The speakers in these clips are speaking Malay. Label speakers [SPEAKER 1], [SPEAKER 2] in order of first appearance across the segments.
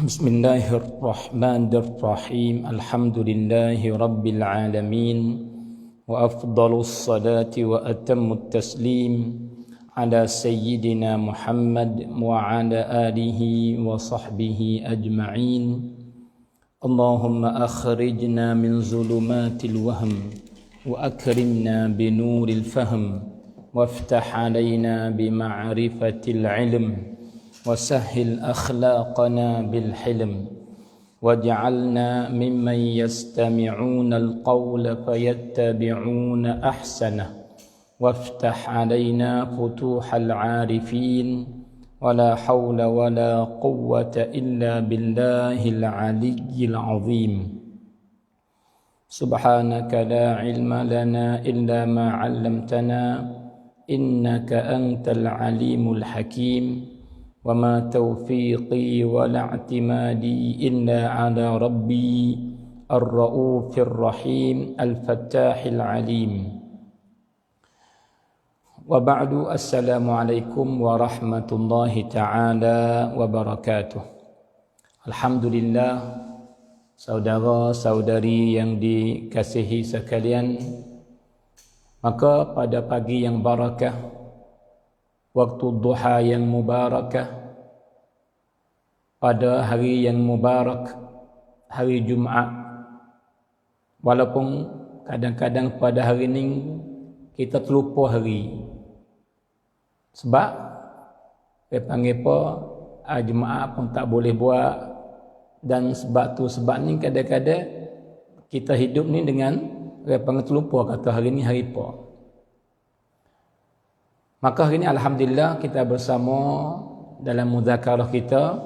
[SPEAKER 1] Bismillahirrahmanirrahim. Alhamdulillahi rabbil alamin. Wa afdalus salati wa atammut taslim ala sayyidina Muhammad wa ala alihi wa sahbihi ajma'in. Allahumma akhrijna min zulumatil wahm wa akrimna binuril fahm waftah alaina bima'rifatil ilm وسهل أخلاقنا بالحلم واجعلنا ممن يستمعون القول فيتبعون أحسنه وافتح علينا فتوح العارفين ولا حول ولا قوة إلا بالله العلي العظيم سبحانك لا علم لنا إلا ما علمتنا إنك أنت العليم الحكيم وما توفيقي ولا اعتمادي إلا على ربي الرؤوف الرحيم الفتاح العليم وبعد السلام عليكم ورحمة الله تعالى وبركاته. Alhamdulillah, saudara-saudari yang dikasihi sekalian, maka pada pagi yang barakah, waktu duha yang mubarakah, pada hari yang mubarak, hari Jumaat, walaupun kadang-kadang pada hari ini kita terlupa hari, sebab dia panggil apa, Jumaat pun tak boleh buat, dan sebab ni kadang-kadang kita hidup ni dengan dia panggil terlupa, kata hari ni hari apa. Maka hari ini alhamdulillah kita bersama dalam muzakarah kita.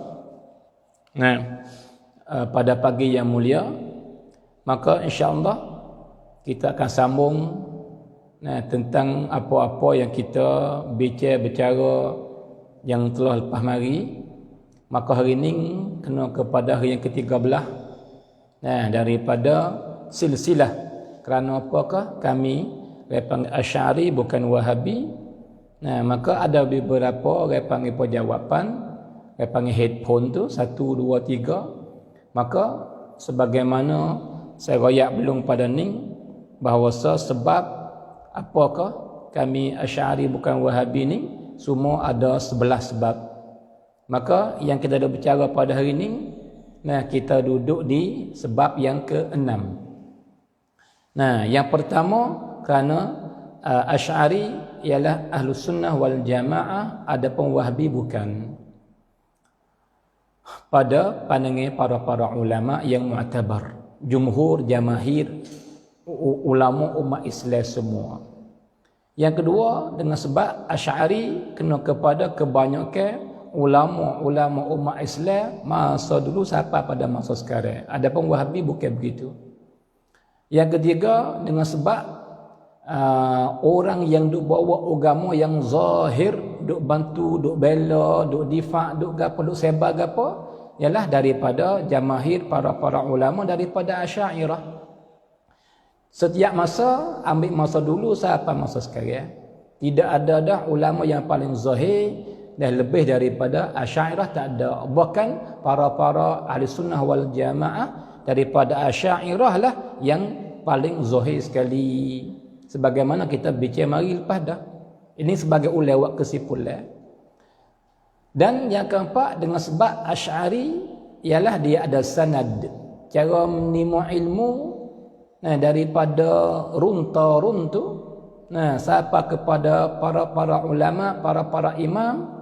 [SPEAKER 1] Pada pagi yang mulia, maka insya-Allah kita akan sambung tentang apa-apa yang kita bicara yang telah lepas mari. Maka hari ini kena kepada hari yang ke-13 daripada silsilah. Kerana apakah kami panggil Asy'ari bukan Wahabi. Maka ada beberapa orang panggil jawapan, orang panggil headphone tu 1, 2, 3. Maka sebagaimana saya royak belum pada ni, bahawa sebab apakah kami Asy'ari bukan Wahabi ni, semua ada 11 sebab. Maka yang kita dah bicara pada hari ni, kita duduk di sebab yang ke-6. Yang pertama, kerana Asy'ari ialah Ahlus Sunnah wal Jamaah, adapun Wahhabi bukan. Pada pandangan para ulama yang mu'tabar, jumhur, jamahir, ulama umat Islam semua. Yang kedua, dengan sebab Asy'ari kena kepada kebanyakan ulama umat Islam masa dulu sampai pada masa sekarang. Adapun Wahhabi bukan begitu. Yang ketiga, dengan sebab orang yang duk bawa agama yang zahir, duk bantu, duk bela, duk difak, duk gapo, duk sebar gapo, ialah daripada jamahir para ulama daripada Asy'ariyah. Setiap masa, ambil masa dulu sampai masa sekarang, tidak ada dah ulama yang paling zahir dan lebih daripada Asy'ariyah, tak ada. Bahkan para ahli sunnah wal jamaah daripada Asy'ariyah lah yang paling zahir sekali. Sebagaimana kita bicara mari lepas dah. Ini sebagai ulawak kesimpulan. Dan yang keempat, dengan sebab Asy'ari ialah dia ada sanad, cara menimba ilmu daripada runta-runtu sampai kepada para ulama, para imam,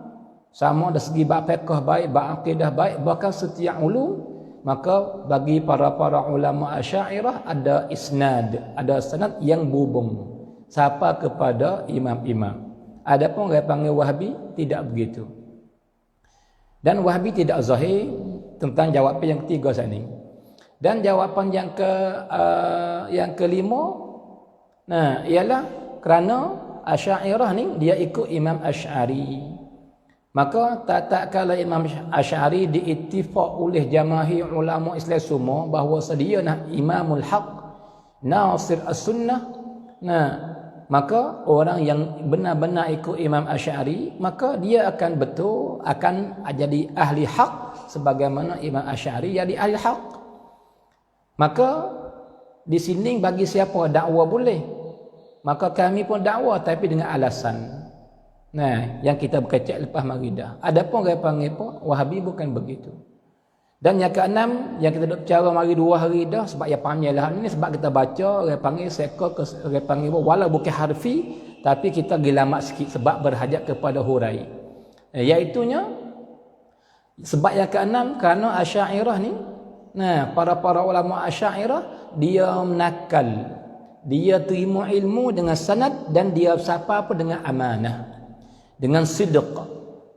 [SPEAKER 1] sama dari segi bab fiqh baik, bab akidah baik, bahkan setiap ulum. Maka bagi para ulama Asy'ariyah ada isnad, ada sanad yang berhubung sampai kepada imam-imam. Adapun orang panggil Wahhabi tidak begitu. Dan Wahhabi tidak zahir tentang jawapan yang ketiga saat ini. Dan jawapan yang kelima, ialah kerana Asy'ariyah ni dia ikut Imam Asy'ari. Maka tak kala Imam Asy'ari diittifaq oleh jamahir ulama Islam semua bahawa dia Imamul Haq, Nasir As-Sunnah. Maka orang yang benar-benar ikut Imam Asy'ari, maka dia akan betul, akan jadi ahli hak sebagaimana Imam Asy'ari jadi ahli haq. Maka di sini bagi siapa dakwa boleh, maka kami pun dakwa tapi dengan alasan. Nah, yang kita berkecek lepas maridah. Adapun orang panggil apa? Wahabi bukan begitu. Dan yang keenam, yang kita duk bicara mari 2 hari dah sebab yang panggillah ini sebab kita baca orang panggil seka ke orang panggil walau bukan harfi tapi kita gilamat sikit sebab berhajat kepada hurai. Iaitunya sebab yang keenam kerana Asy'ariyah ni, nah para ulama Asy'ariyah dia menakal. Dia terima ilmu dengan sanad dan dia sapa apa dengan amanah. Dengan sidq.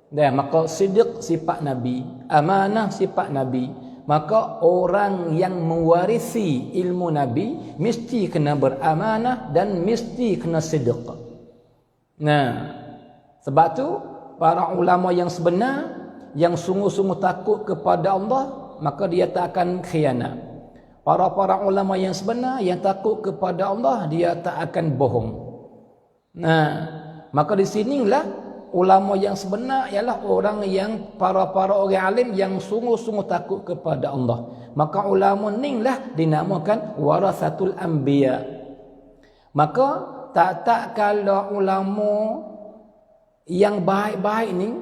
[SPEAKER 1] Dan maka sidq sifat Nabi, amanah sifat Nabi. Maka orang yang mewarisi ilmu Nabi mesti kena beramanah dan mesti kena sidq. Nah, sebab tu para ulama yang sebenar yang sungguh-sungguh takut kepada Allah, maka dia tak akan khianat. Para ulama yang sebenar yang takut kepada Allah, dia tak akan bohong. Nah, maka di sinilah ulama yang sebenar ialah orang yang para orang alim yang sungguh-sungguh takut kepada Allah. Maka ulama ni lah dinamakan warasatul anbiya. Maka tak kalau ulama yang baik-baik ni,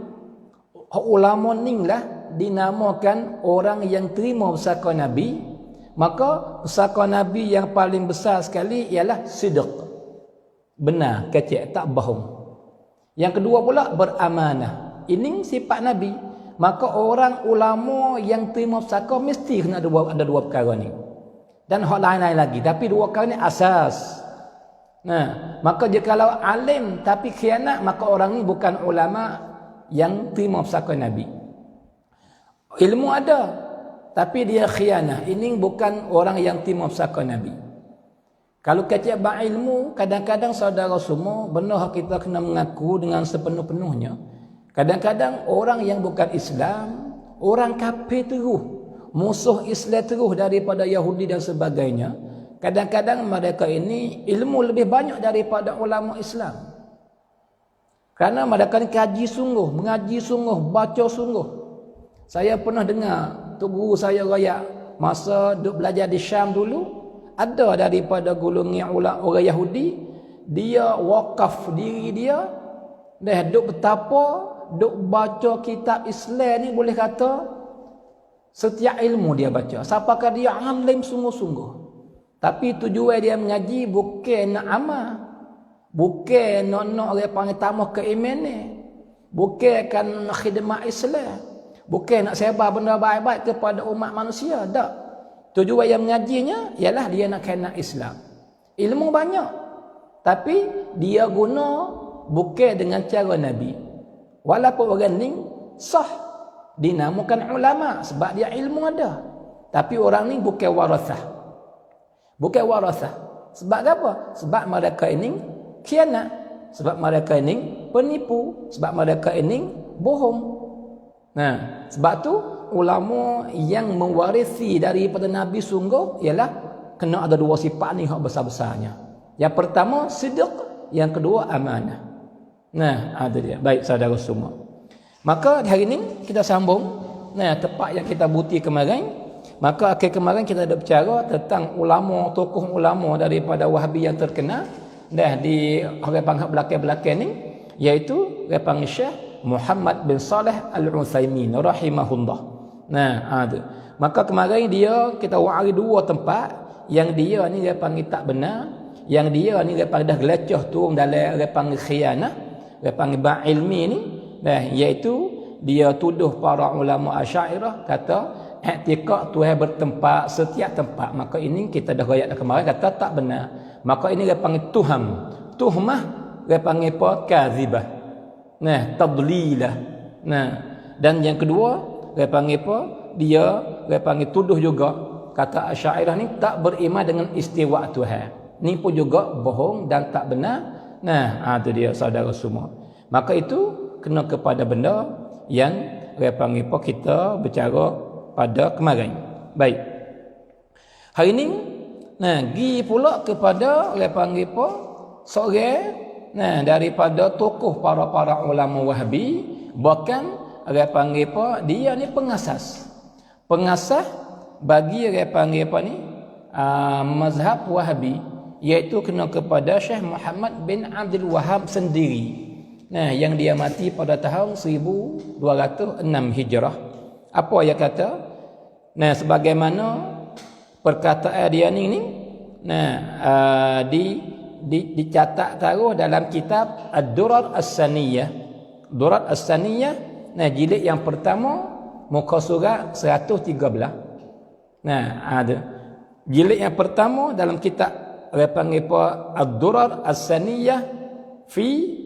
[SPEAKER 1] ulama ni lah dinamakan orang yang terima pusaka Nabi. Maka pusaka Nabi yang paling besar sekali ialah sidq. Benar, kecek, tak bohong. Yang kedua pula beramanah. Ini sifat Nabi. Maka orang ulama yang terima pusaka mesti kena ada dua perkara ni. Dan hak lain-lain lagi. Tapi 2 perkara ni asas. Nah, maka jikalau alim tapi khianat, maka orang ni bukan ulama yang terima pusaka Nabi. Ilmu ada tapi dia khianat. Ini bukan orang yang terima pusaka Nabi. Kalau kecek ilmu, kadang-kadang saudara semua, benar kita kena mengaku dengan sepenuh-penuhnya. Kadang-kadang orang yang bukan Islam, orang kafir terus, musuh Islam terus daripada Yahudi dan sebagainya. Kadang-kadang mereka ini ilmu lebih banyak daripada ulama Islam. Kerana mereka ni kaji sungguh, mengaji sungguh, baca sungguh. Saya pernah dengar, tu guru saya raya masa duk belajar di Syam dulu, ada daripada golongan orang Yahudi, dia wakaf diri dia, dah duk betapa, duk baca kitab Islam ni boleh kata setiap ilmu dia baca. Siapakah dia alim sungguh-sungguh. Tapi tujuan dia mengaji bukan nak amal. Bukan nak orang panggil tambah keimanan. Bukan kan khidmat Islam. Bukan nak sebar benda baik-baik kepada umat manusia. Tak. Tujuan yang mengajinya ialah dia nak kena Islam. Ilmu banyak. Tapi dia guna bukan dengan cara Nabi. Walaupun orang ni sah dinamakan ulama sebab dia ilmu ada. Tapi orang ni bukan warasah. Bukan warasah. Sebab apa? Sebab mereka ini khianat. Sebab mereka ini penipu. Sebab mereka ini bohong. Nah, sebab tu ulama yang mewarisi daripada Nabi sungguh ialah kena ada 2 sifat ni hak besar-besarnya. Yang pertama sidq, yang kedua amanah. Nah, ada dia. Baik saudara semua. Maka di hari ini kita sambung tepat yang kita buti kemarin. Maka akhir kemarin kita ada bicara tentang ulama, tokoh ulama daripada Wahabi yang terkenal di orang panggil belakang-belakang ni, iaitu orang panggil Syekh Muhammad bin Saleh Al-Utsaimin rahimahullah. Nah, ada. Maka kemarin kita wari 2 tempat yang dia ni dia panggil tak benar, yang dia ni dia panggil dah gelecah turun dalam dia panggil khianah, dia panggil ilmi ni, iaitu dia tuduh para ulama Asy'ariyah kata i'tiqad Tuhan bertempat setiap tempat. Maka ini kita dah royak kemarin kata tak benar. Maka ini dia panggil tuhmah dia panggil apa? Kadzibah. Nah, tadlilah. Nah, dan yang kedua dia panggil apa? Dia panggil tuduh juga kata Asy'ariyah ni tak beriman dengan istiwa Tuhan. Ni pun juga bohong dan tak benar. Nah, itu dia saudara semua. Maka itu kena kepada benda yang dia panggil apa kita bercara pada kemarin. Baik. Hari ini gi pula kepada dia panggil apa? Seorang daripada tokoh para ulama Wahabi, bahkan orang panggil apa, dia ni pengasas bagi orang panggil apa ni, mazhab Wahabi, iaitu kena kepada Syekh Muhammad bin Abdul Wahhab sendiri. Nah, yang dia mati pada tahun 1206 Hijrah. Apa dia kata? Nah, sebagaimana perkataan dia ni dicatat taruh dalam kitab Ad-Durar As-Saniyah. Durar As-Saniyah, nah, jilid yang pertama, muka surat 113. Nah, ada jilid yang pertama dalam kitab apa panggil apa, Ad-Durar As-Saniyah fi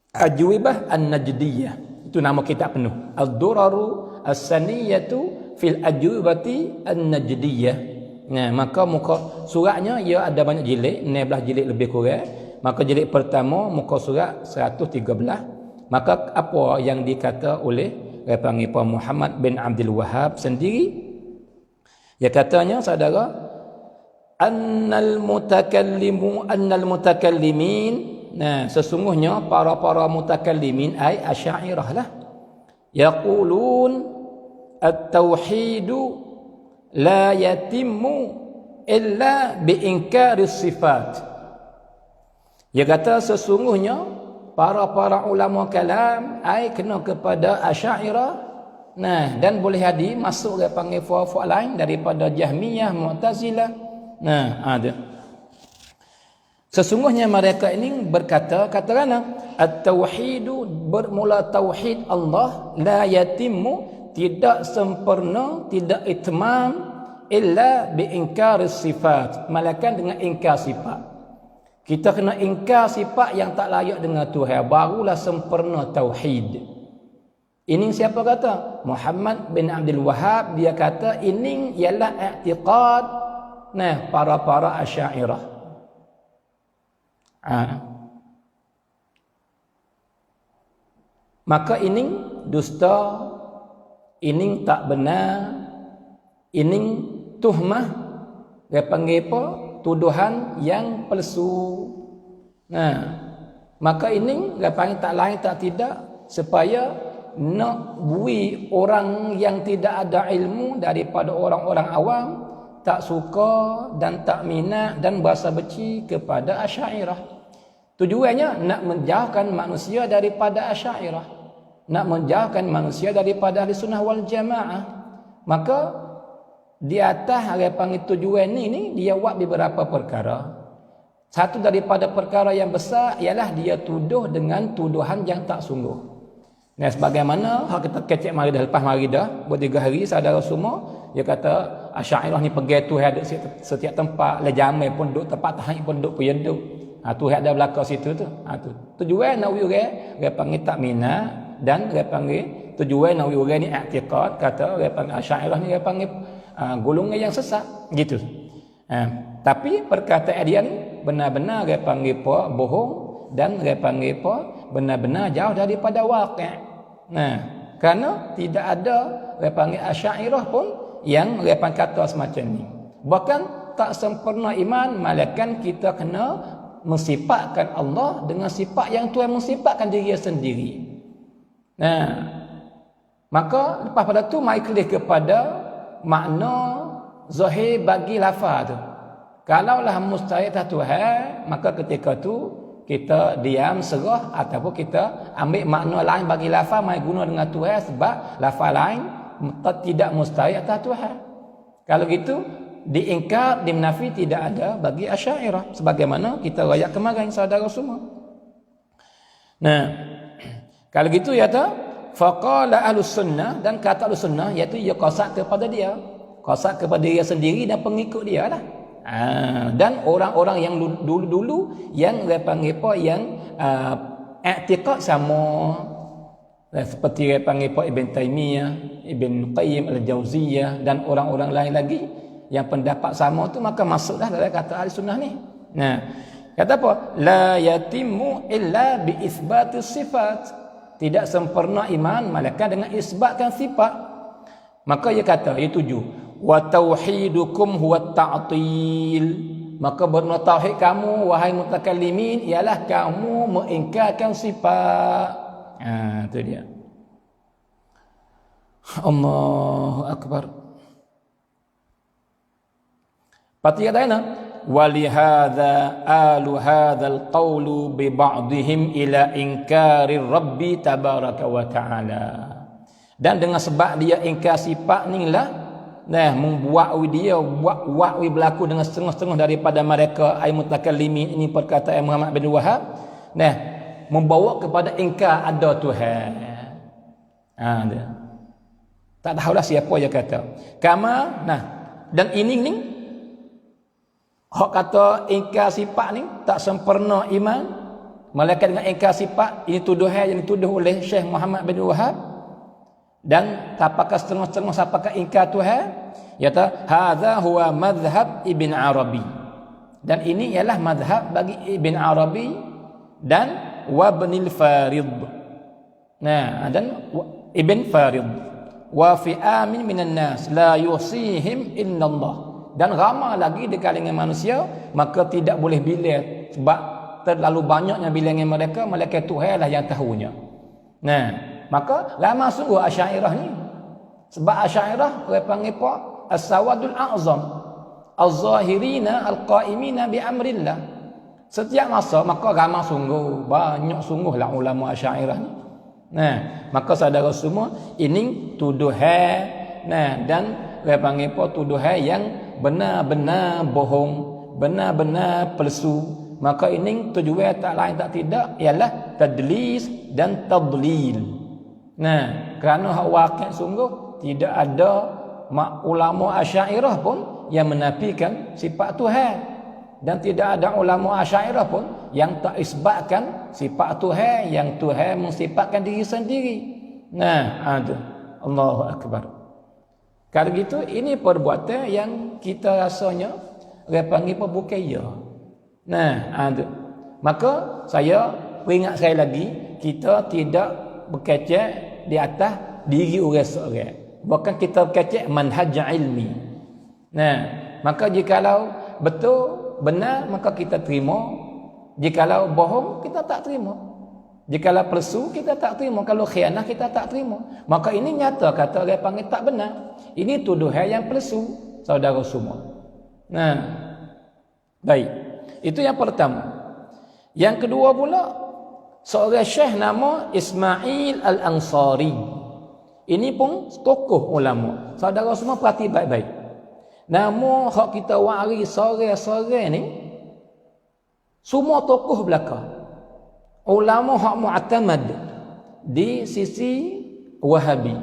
[SPEAKER 1] Ajwibah An-Najdiyah. Itu nama kitab penuh. Ad-Duraru As-Saniyatu fil Ajwibati An-Najdiyah. Nah, maka muka suratnya ia ada banyak jilid, 16 jilid lebih kurang. Maka jilid pertama muka surat 113. Maka apa yang dikata oleh panggil apa, Muhammad bin Abdul Wahhab sendiri, dia katanya, saudara, annal mutakallimin, nah, sesungguhnya para mutakallimin ai asy'ariyah lah, yaqulun at-tauhidu la yatimmu illa bi inkari sifat. Dia kata sesungguhnya para ulama kalam ai kena kepada asy'ariyah. Nah, dan boleh jadi masuk dia panggil fuaq lain daripada Jahmiyah, Mu'tazilah. Nah, ada. Sesungguhnya mereka ini berkata, katakanlah at-tauhidu, bermula tauhid Allah, la yatimmu, tidak sempurna, tidak itmam, illa bi inkar sifat, melainkan dengan ingkar sifat. Kita kena ingkar sifat yang tak layak dengan Tuhan, barulah sempurna tauhid. Ini siapa kata? Muhammad bin Abdul Wahhab. Dia kata ini ialah i'tiqad para asy'ariyah. Maka ini dusta, ini tak benar, ini tuhmah, dia panggil apa? Tuduhan yang palsu. Nah, maka ini dia panggil tak lain tak tidak supaya nak bui orang yang tidak ada ilmu daripada orang-orang awam tak suka dan tak minat dan berasa benci kepada Asy'ariyah. Tujuannya nak menjauhkan manusia daripada Asy'ariyah, nak menjauhkan manusia daripada Ahli Sunnah wal Jamaah. Maka di atas dia panggil tujuan ni dia buat beberapa perkara. Satu daripada perkara yang besar ialah dia tuduh dengan tuduhan yang tak sungguh. Nah, sebagaimana hak kita kecek mari dah lepas mari dah buat 3 hari, saudara semua, dia kata Asy'ariyah ni pergi Tuhan ada setiap tempat, le jamai pun duduk, tempat tahid pun duduk, pun duduk. Tuhan ada belakang situ tu. Tu tujuan nak orang dia panggil tak minat, dan dia panggil tujuan nak orang ni i'tiqad, kata dia panggil Asy'ariyah ni dia panggil golongan yang sesat gitu. Tapi perkataan dia ni benar-benar dia panggil apa, bohong, dan dia panggil apa, benar-benar jauh daripada waqi'. Nah, kerana tidak ada dia panggil Asy'ariyah pun yang dia panggil kata semacam ni. Bahkan tak sempurna iman, malaikat kita kena mensifatkan Allah dengan sifat yang Tuhan mensifatkan diri sendiri. Nah, maka lepas pada tu mai kelih kepada makna zahir bagi lafaz tu. Kalaulah mustahil Tuhan, maka ketika tu kita diam serah ataupun kita ambil makna lain bagi lafaz mai guna dengan Tuhan, sebab lafaz lain tidak mustahil atas Tuhan. Kalau gitu diingkar, dimenafi tidak ada bagi Asy'ariyah, sebagaimana kita rayak kemarin saudara semua. Nah, kalau gitu ya ta faqala ahlus sunnah, dan kata ahlus sunnah iaitu ia qasad kepada dia, qasad kepada dia sendiri dan pengikut dia lah. Dan orang-orang yang dulu-dulu yang dia panggil apa, yang i'tiqad sama, seperti dia panggil apa, Ibn Taymiyah, Ibn Qayyim al-Jauziyah dan orang-orang lain lagi yang pendapat sama tu, maka masuklah dalam kata ahli sunnah ni. Nah, kata apa? La yatimmu illa bi isbati sifat. Tidak sempurna iman malaikat dengan isbatkan sifat. Maka dia kata, ia tuju, wa tauhidukum huwa ta'til. Maka benar tauhid kamu wahai mutakallimin ialah kamu mengingkarkan sifat. Itu dia. Allahu akbar. Pati kata walihadza alu hadzal qawlu bi ba'dihim ila inkarir rabbi tabaraka wa ta'ala. Dan dengan sebab dia ingkar sifat ni lah, membuat dia buat berlaku dengan setengah-setengah daripada mereka ay mutakallimin, ini perkataan Muhammad bin Wahab, membawa kepada ingkar ada Tuhan. Dia tak tahulah siapa yang kata kama. Dan ini ni hak kata ingkar sifat ni tak sempurna iman, malaikat dengan ingkar sifat, ini tuduhan yang dituduh oleh Syekh Muhammad bin Wahab. Dan apakah setengah-setengah apakah ingkar Tuhan? Yata hadza huwa madhhab Ibn Arabi, dan ini ialah madhhab bagi Ibn Arabi dan Wabnil Farid. Dan Ibn Farid wa fi amin minan nas la yusihim illallah. Dan ramai lagi di kalangan manusia, maka tidak boleh bilang sebab terlalu banyaknya bilangan mereka, malaikat Tuhan lah yang tahunya. Maka lama sungguh Asy'ariyah ni. Sebab Asy'ariyah orang panggil apa? As-sawadul a'zam, az-zahirina al-qa'imina bi amrillah. Setiap masa maka ramai sungguh, banyak sungguhlah ulama Asy'ariyah ni. Maka saudara semua, ini tuduhan dan orang panggil apa? Tuduhan yang benar-benar bohong, benar-benar palsu. Maka ini tujuan tak lain tak tidak ialah tadlis dan tadlil. Kerana hak wakil sungguh tidak ada ulama Asy'ariyah pun yang menafikan sifat Tuhan, dan tidak ada ulama Asy'ariyah pun yang tak isbatkan sifat Tuhan, yang Tuhan mensifatkan diri sendiri. Allahu akbar. Kalau gitu, ini perbuatan yang kita rasanya orang panggil pembukaya. Maka saya peringat sekali lagi, kita tidak berkecek di atas diri orang seorang. Bahkan kita berkecek manhaj ilmi. Maka jikalau betul, benar, maka kita terima. Jikalau bohong, kita tak terima. Jikalau palsu, kita tak terima. Kalau khianah, kita tak terima. Maka ini nyata kata orang panggil tak benar. Ini tuduhan yang palsu, saudara semua. Baik. Itu yang pertama. Yang kedua pula, seorang syekh nama Ismail Al-Ansari. Ini pun tokoh ulama. Saudara semua perhati baik-baik. Nama hak kita waris sore-sore ni, semua tokoh belaka. Ulama hak mu'tamad di sisi Wahabi.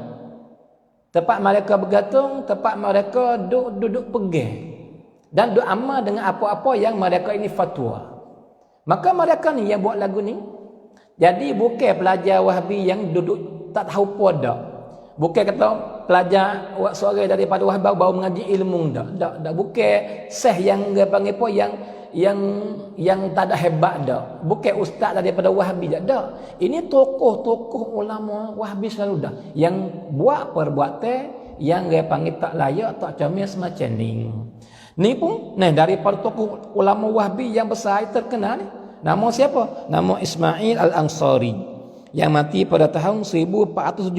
[SPEAKER 1] Tempat mereka bergantung, tempat mereka duduk pegang. Dan duk amal dengan apa-apa yang mereka ini fatwa. Maka mereka ni yang buat lagu ni. Jadi bukan pelajar Wahabi yang duduk tak tahu apa dak. Bukan kata pelajar suara daripada Wahabi baru mengaji ilmu dak. Bukan syekh yang dia panggil apa yang tak ada hebat dak. Bukan ustaz daripada Wahabi dak. Ini tokoh-tokoh ulama Wahabi selalu dak yang buat perbuatan yang dia panggil tak layak, tak comel semacam ni. Ni pun daripada tokoh ulama Wahabi yang besar terkenal ni. Nama siapa? Nama Ismail Al-Ansari yang mati pada tahun 1417.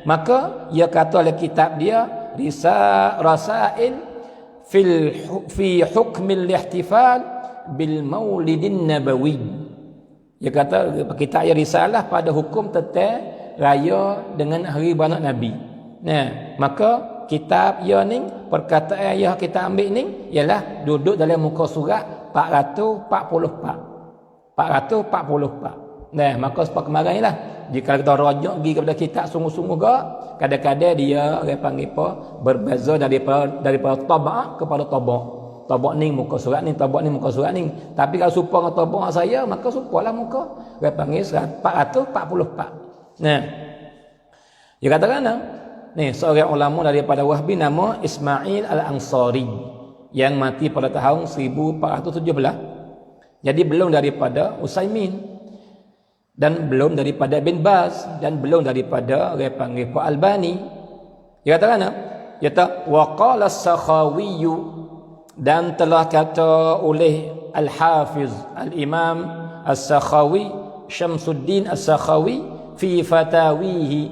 [SPEAKER 1] Maka ia kata oleh kitab dia Rasail fi hukmil ihtifal bil maulidin nabawi. Dia kata kitab dia risalah pada hukum tentang raya dengan hari beranak Nabi. Maka kitab ia ni, perkataan yang kita ambil ni ialah duduk dalam muka surat 444. Maka sebab kemarin lah, jika kita rujuk pergi kepada kitab sungguh-sungguh gak, kadang-kadang dia orang panggil apa, berbeza daripada tabak kepada tabak. Tabak ni muka surat ni, tabak ni muka surat ni. Tapi kalau serupa dengan tabak saya, maka serupalah muka. Orang panggil 444. Dia katakan ni seorang ulama daripada Wahabi nama Ismail Al-Ansari yang mati pada tahun 1417. Jadi belum daripada Utsaimin, dan belum daripada Bin Baz, dan belum daripada orang panggil Pak Albani. Dia katakan dia kata wa qala as-Sakhawi, dan telah kata oleh Al-Hafiz Al-Imam As-Sakhawi, Syamsuddin As-Sakhawi fi fatawihi,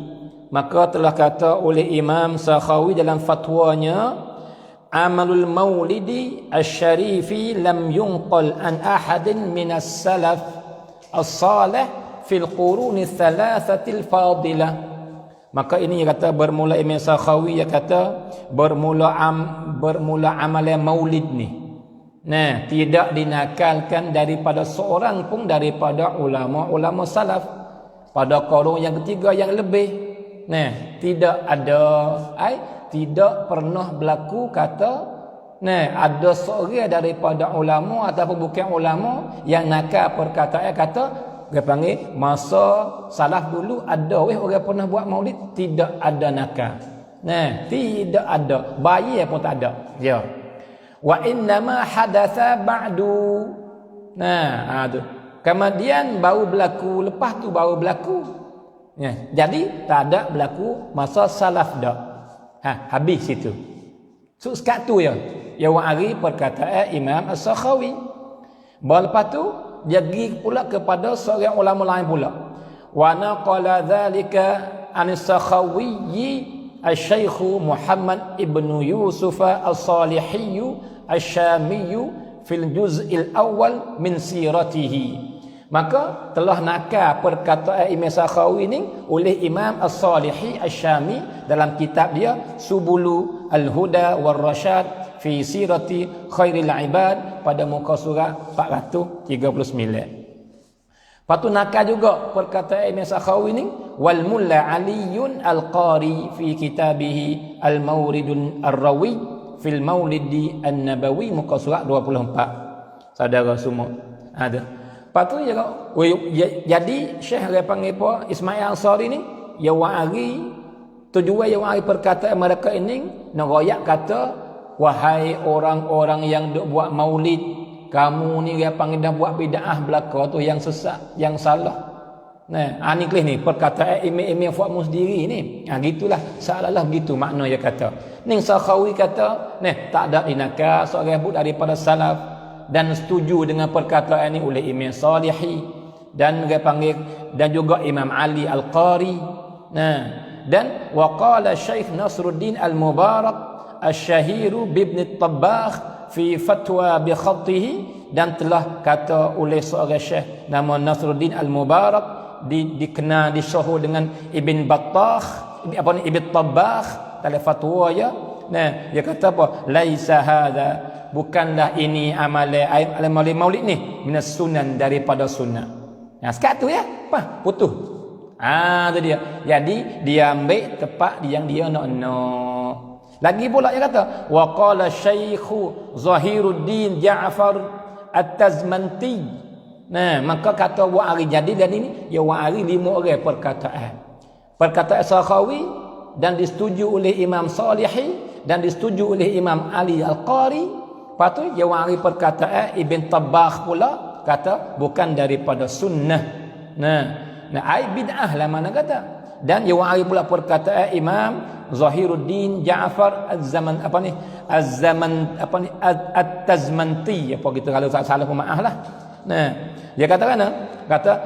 [SPEAKER 1] maka telah kata oleh Imam Sakhawi dalam fatwanya, amalul maulidi asy-syarifi lam yunqal an ahadin minas salaf as-salih fil quruni thalathatil fadilah. Maka ini dia kata bermula Imam Sakhawi, dia kata bermula amalan maulid ni, nah, tidak dinakalkan daripada seorang pun daripada ulama-ulama salaf pada qarun yang ketiga yang lebih. Nah, tidak ada, tidak pernah berlaku kata, nah, ada seorang daripada ulama ataupun bukan ulama yang nakal perkataan kata, dia panggil masa salaf dulu ada orang pernah buat maulid, tidak ada nakal. Nah, tidak ada, bayi pun tak ada. Ya. Wa innama hadatsa ba'du. Nah, tu. Kemudian baru berlaku, lepas tu baru berlaku. Ya, jadi tak ada berlaku masa salaf dah. Habis situ. So sekat tu ya. Ya wa'ari perkataan Imam As-Sakhawi. Lepas tu dia pergi pula kepada seorang ulama lain pula. Wa naqala dzalika an As-Sakhawi Asy-Syaikh Muhammad ibn Yusuf As-Salihi Asy-Syami fil juz'il awal min siratihi. Maka telah nakal perkataan Imam Sakhawi ni oleh Imam As-Salihi Asy-Syami dalam kitab dia Subulu Al-Huda wal Rasyad fi Sirati Khairil Ibad pada muka surat 439. Lepas tu nakal juga perkataan Imam Sakhawi ni wal Mulla Aliyun Al-Qari fi kitabihi Al-Mawridun Ar-Rawi fil Maulidi An-Nabawi muka surat 24. Saudara semua ada. Lepas tu jadi Syekh dia panggil apa Ismail Ansari ni, dia wa'ari tujuan dia wa'ari perkataan mereka ini nak royak kata, wahai orang-orang yang duk buat maulid, kamu ni dia panggil dah buat bid'ah belaka tu, yang sesat, yang salah. Nah, ni kelis ni perkataan imam-imam fuakmu sendiri ni. Gitulah, seolah-olah begitu makna dia kata. Ning Sakhawi kata, tak ada dinakal seorang pun daripada salaf, dan setuju dengan perkataan ini oleh Imam Salihi dan dia panggil, dan juga Imam Ali Al-Qari. Nah, dan waqala Syekh Nasruddin Al-Mubarak Asy-Syahiru bi Ibn Tabbakh fi fatwa bi khattihi, dan telah kata oleh seorang syekh nama Nasruddin Al-Mubarak dikenal disyahur dengan Ibn Battah, Ibn Tabbakh dalam fatwa ya. Nah, dia kata apa? Laisa hadza, bukanlah ini amalan maulid ni minas sunan, daripada sunnah. Nah, sekat tu ya, apa? Putus. Tu dia. Jadi dia ambil tepat yang dia nak. Lagi pula dia kata, wa qala Syekh Zahiruddin Ja'far At-Tazmanti. Nah, maka kata wa'ari, jadi dan ini ya wa'ari 5 orang perkataan. Perkataan Sakhawi dan disetujui oleh Imam Salihi dan disetujui oleh Imam Ali Al-Qari. Lepas tu dia wa'ari perkataan Ibn Tabbakh pula, kata bukan daripada sunnah. Nah, ai bid'ah lah mana kata. Dan dia wa'ari pula perkataan Imam Zahiruddin Ja'far At-Tazmanti, apa gitu, kalau salah pemaaf lah. Nah, dia kata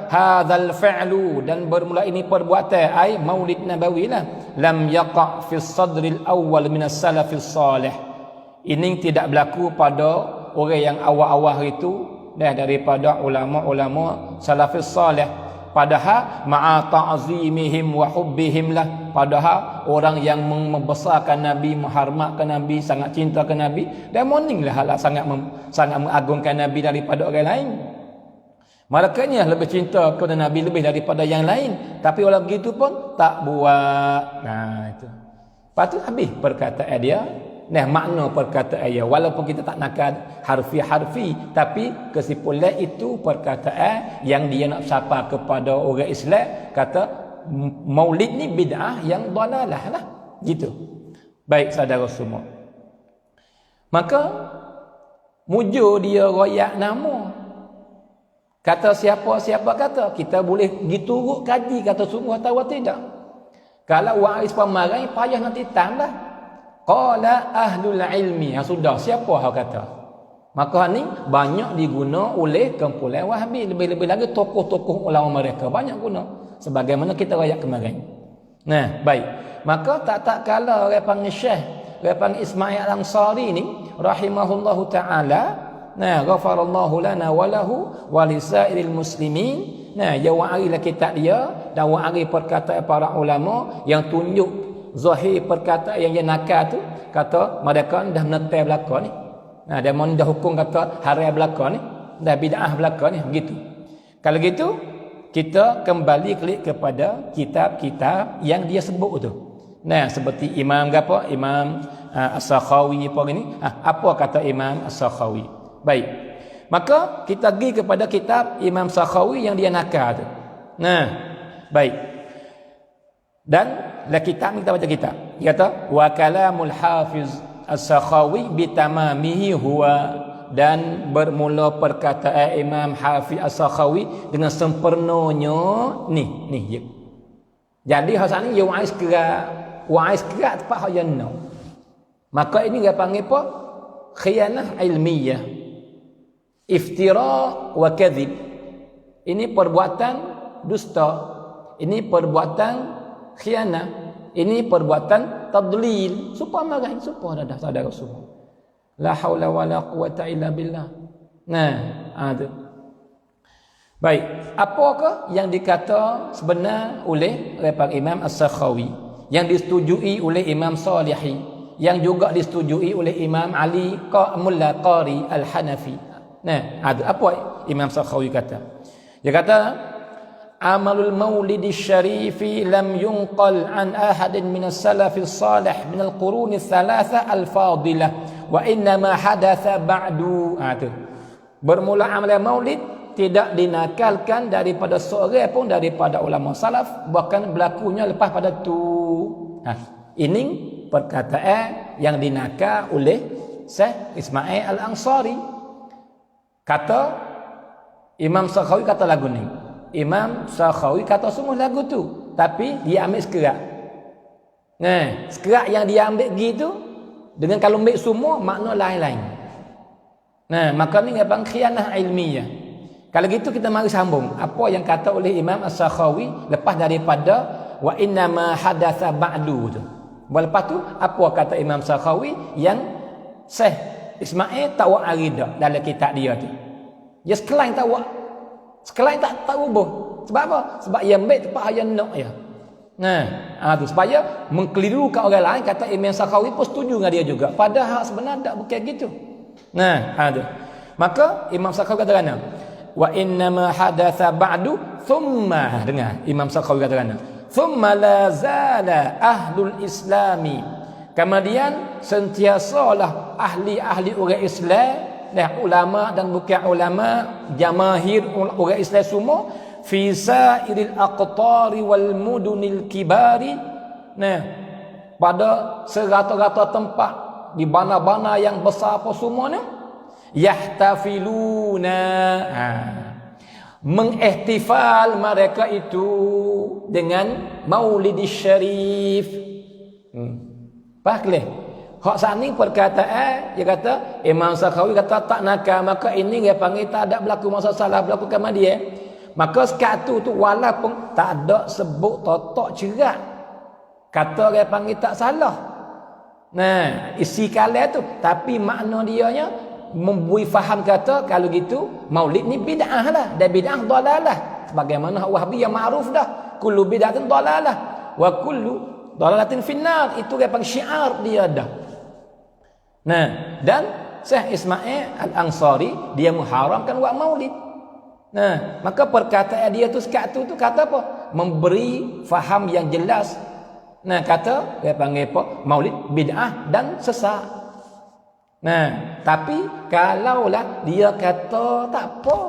[SPEAKER 1] hadzal fa'lu, dan bermula ini perbuatan ai maulid nabawi lah, lam yaqa' fi sadril awwal min as-salafis salih. Ini tidak berlaku pada orang yang awal-awal itu daripada ulama-ulama salafis salih. Padahal ma'a ta'zimihim wa hubbihim lah, padahal orang yang membesarkan Nabi, menghormatkan Nabi, sangat cinta ke Nabi, dan moninglah sangat mengagungkan Nabi daripada orang lain. Makanya lebih cinta kepada Nabi lebih daripada yang lain, tapi walau begitu pun tak buat. Nah, itu. Lepas tu habis perkataan dia. Nah, makna perkataan dia, walaupun kita tak nakal harfi, tapi kesimpulan itu perkataan yang dia nak sapa kepada orang Islam, kata maulid ni bid'ah yang dalalah lah, gitu. Baik saudara semua, maka mujur dia royak nama, kata siapa kata kita boleh gitu kaji, kata sungguh atau tidak. Kalau waris pemarai payah nanti tambah. Qala ahlul ilmi, sudah siapa hak kata. Maka ni banyak diguna oleh kumpulan Wahabi, lebih-lebih lagi tokoh-tokoh ulama mereka banyak guna, sebagaimana kita rakyat kemarin. Nah, baik. Maka tak kala orang panggil Syekh, orang panggil Ismail Al-Ansari ni rahimahullahu taala, nah, ghafarallahu lana wa lahu wa lisairil muslimin. Nah, dia wa'ari lah kitab dia dan wa'ari perkataan para ulama yang tunjuk zahir perkataan yang dia nakal tu, kata mereka dah menetap belaka ni. Nah, dia mau dah hukum kata haram belaka ni, dah bid'ah belaka ni, begitu. Kalau gitu kita kembali klik kepada kitab-kitab yang dia sebut tu. Nah, seperti Imam apa? Imam As-Sakhawi apa ni? Apa kata Imam As-Sakhawi? Baik. Maka kita pergi kepada kitab Imam Sakhawi yang dia nakal tu. Nah, baik. Dan la kitab kita baca kitab. Dia kata wa kalamul hafiz As-Sakhawi bitamamihi huwa, dan bermula perkataan Imam Hafiz As-Sakhawi dengan sempurnanya ni ya. Jadi hasan ni ya wa'is kerak tepat yang no. Maka ini dia panggil apa? Khianah ilmiah. Iftira wa kadhib. Ini perbuatan dusta. Ini perbuatan khianah. Ini perbuatan tadlil. Supaya marah, supaya dah saudara semua. La haula wala quwata illa billah. Nah, ada. Baik, apakah yang dikata sebenar oleh Imam As-Sakhawi, yang disetujui oleh Imam Salihi, yang juga disetujui oleh Imam Ali Mulla Qari Al-Hanafi. Nah, ada apa Imam Sakhawi kata? Dia kata amalul maulid syarifi lam yunqal an ahadin min as-salaf as-salih min al-qurun ats-tsalatsa al-fadilah wa inna ma hadatha ba'du. Bermula amal maulid tidak dinakalkan daripada seorang pun daripada ulama salaf, bahkan berlakunya lepas pada tu. Ini perkataan yang dinakal oleh Syekh Ismail Al-Ansari. Kata Imam Sakhawi kata lagu ni. Imam Sakhawi kata semua lagu tu, tapi dia ambil sekerak. Nah, sekerak yang dia ambil gitu dengan kalau ambil semua makna lain-lain. Nah, maka ni apa khianah ilmiah. Kalau gitu kita mari sambung apa yang kata oleh Imam As-Sakhawi lepas daripada wa inna ma hadatsa ba'du tu. Lepas tu apa kata Imam Sakhawi yang Syekh Ismail tak buat arida dalam kitab dia tu. Dia sekelain tak buat. Sekelain tak ubah. Sebab apa? Sebab yang baik tepat yang nak ya. Nah, tu supaya mengkelirukan orang lain, kata Imam Sakhawi pun setuju dengan dia juga. Padahal sebenarnya tak bukan gitu. Nah, tu. Maka Imam Sakhawi kata kana wa inna ma hadatsa ba'du thumma, dengar Imam Sakhawi kata kana thumma la zala ahlul islami, kemudian sentiasalah ahli-ahli orang Islam, ulama dan bukan ulama, jamahir orang Islam semua, fi sairil aqtari wal mudunil kibari, pada serata-rata tempat di bana-bana yang besar apa semuanya, yahtafiluna, mengihtifal mereka itu dengan maulidis syarif. Faham? Hak sani perkataan dia kata Imam Sakhawi kata tak nakal, maka ini dia panggil tak ada berlaku masa salah berlaku kepada dia. Maka sekatu tu walaupun tak ada sebut totok cerak, kata dia panggil tak salah. Nah, isi kalam tu, tapi makna dianya memberi faham kata kalau gitu maulid ni bid'ah lah, dan bid'ah dalalah. Sebagaimana Wahhabi yang ma'ruf dah, kullu bid'atin dalalah wa kullu dalalatin finnar, itu dia panggil syiar dia dah. Nah, dan Syekh Ismail Al-Ansari dia mengharamkan buat maulid. Nah, maka perkataan dia tu sekat tu kata apa? Memberi faham yang jelas. Nah, kata dia panggil apa? Maulid bid'ah dan sesat. Nah, tapi kalaulah dia kata tak apa,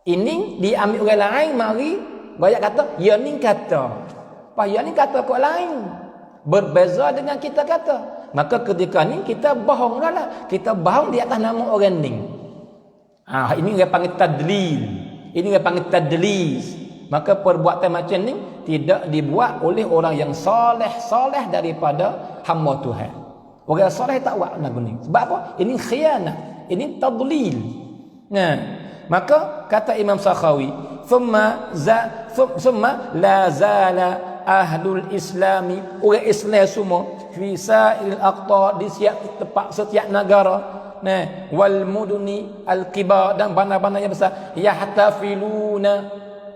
[SPEAKER 1] ini diambil orang lain, mari banyak kata ya ni kata ya ni kata kok lain, berbeza dengan kita kata. Maka ketika ni kita bohong lah, kita bohong di atas nama orang ni. Ini dia panggil tadlil, ini dia panggil tadlis. Maka perbuatan macam ni tidak dibuat oleh orang yang soleh daripada hamba Tuhan. Orang soleh tak buat lagu ni. Sebab apa? Ini khianah, ini tadlil. Nah, maka kata Imam Sakhawi, thumma la zala ahlul islami, orang Islam semua, fi sa'il aqta, di setiap tempat, setiap negara, nah, wal muduni al kibar, dan bandar-bandar yang besar, yahtafiluna,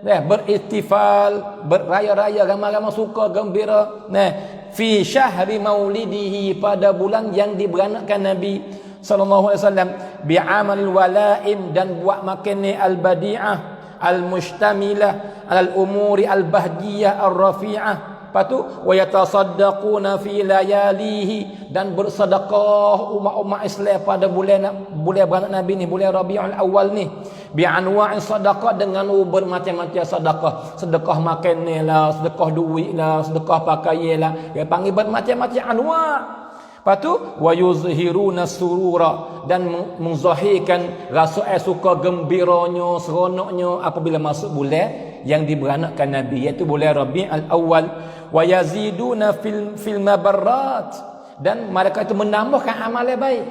[SPEAKER 1] nah, beristifal, berraya-raya, ramai-ramai suka gembira, nah, fi syahri maulidihi, pada bulan yang diberanakkan Nabi sallallahu alaihi wasallam, bi'amalil walaim, dan buat makan ni al-badi'ah al-mustamilah al-umuri al-bahdiyah ar-rafi'ah. Lepas tu wa yatasaddaquna fi layalihi, dan bersedekah umat-umat Islam pada bulan beranak Nabi ni, bulan Rabiul Awal ni, bi anwa'i sedekah, dengan bermacam-macam sedekah. Sedekah makan ni lah, sedekah duit lah, sedekah pakaian lah, dia panggil bermacam-macam anwa'. Lepas tu wa yuzhiruna surura, dan menzahirkan rasa suka gembiranya, seronoknya apabila masuk bulan yang diberanakkan Nabi, iaitu bulan Rabiul Awal. Wa yaziduna fil mabarrat, dan mereka itu menambahkan amal yang baik.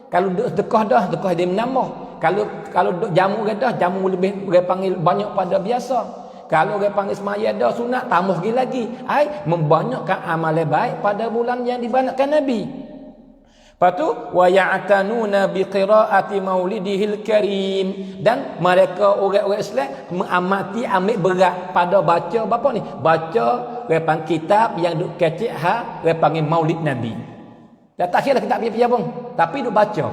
[SPEAKER 1] Kalau sedekah dah, sedekah dia menambah. Kalau jamu dah, jamu lebih dia panggil banyak pada biasa. Kalau dia panggil semaya dah sunat, tambah lagi. Ai membanyakkan amal yang baik pada bulan yang diberanakkan Nabi. Lepas tu wa ya'tanuna bi qiraati maulidihil karim, dan mereka orang-orang Islam mengamati, ambil berat pada baca apa ni? Baca repang kitab yang duk kecik panggil Maulid Nabi. Dah tak kira kitab apa pun, tapi duk baca.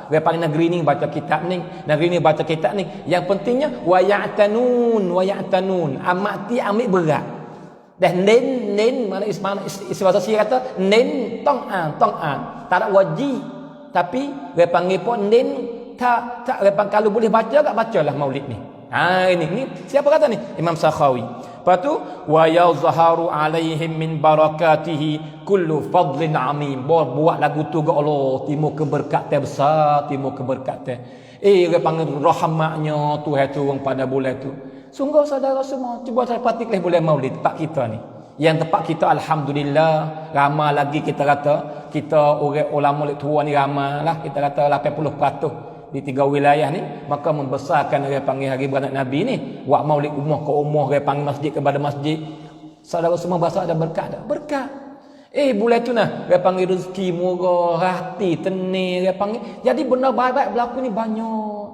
[SPEAKER 1] Repang negeri ni baca kitab ni, negeri ni baca kitab ni. Yang pentingnya wa ya'tanun, amati, ambil berat. Dan nen mana bahasa Syiah kata nen tong'an, tak ada wajib, tapi dia panggil pun nen tak dia panggil, kalau boleh baca tak bacalah maulid ni. Ini siapa kata ni? Imam Sakhawi. Lepas tu wa yazharu alaihim min barakatihi kullu fadlin amim. Buat lagu tu ke Allah, timur keberkatan besar, timur keberkatan. Dia panggil rahmatnya Tuhan turun pada bulan tu. Sungguh saudara semua, cuba saya patikleh bulan Maulid tempat kita ni. Yang tempat kita alhamdulillah ramai lagi, kita kata kita orang ulama tua ni ramai lah, kita kata 80% di 3 wilayah ni, maka membesarkan dia panggil hari beranak Nabi ni, buat Maulid umur ke umur, dia panggil masjid kepada masjid. Saudara semua bahasa ada berkat dah, berkat. Bulan tu nah, dia panggil rezeki murah, hati tenir, dia panggil. Jadi benda baik-baik berlaku ni banyak.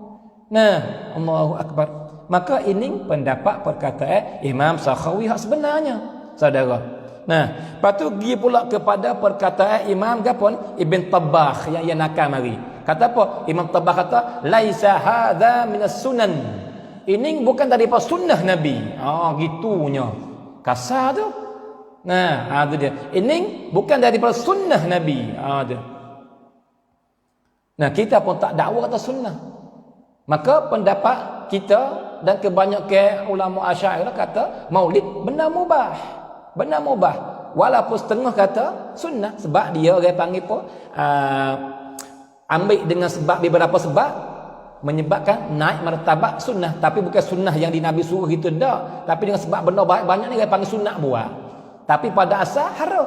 [SPEAKER 1] Nah, Allahu Akbar. Maka ini pendapat perkataan Imam Sakhawi hak sebenarnya, saudara. Nah, lepas tu pergi pula kepada perkataan Imam Gapon Ibn Tabbah yang ia nakal mari. Kata apa? Imam Tabbah kata, laisa hadza minas sunan. Ini bukan daripada sunnah Nabi. Gitunya. Kasar tu. Nah, itu dia. Ini bukan daripada sunnah Nabi. Ada. Nah, kita pun tak dakwa kata sunnah. Maka pendapat kita dan kebanyakan ulama Asy'ariyah kata maulid benda mubah. Benda mubah. Walaupun setengah kata sunnah, sebab dia orang panggil apa? Ambil dengan sebab beberapa sebab menyebabkan naik martabat sunnah, tapi bukan sunnah yang di Nabi suruh itu dah, tapi dengan sebab benda baik banyak ni orang panggil sunnah buat. Tapi pada asal haram.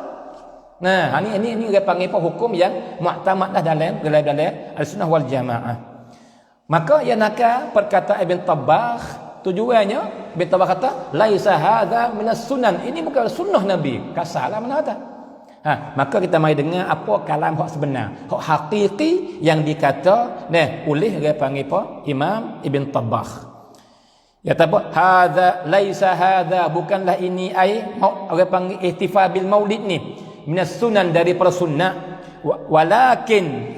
[SPEAKER 1] Nah, ini orang panggil apa? Hukum yang mu'tamad dah dalam al-sunnah wal jamaah. Maka yang nakal perkataan Ibn Tabbah, tujuannya Ibn Tabbah kata laisa hadza minas sunan, ini bukan sunnah Nabi. Kasarlah mana kata. Maka kita mari dengar apa kalam hak sebenar, hak hakiki yang dikata oleh dia panggil apa? Imam Ibn Tabbah. Ya apa? Hadza laisa hadza, bukanlah ini orang panggil ihtifal bil maulid ni minas sunan, daripada sunnah. Walakin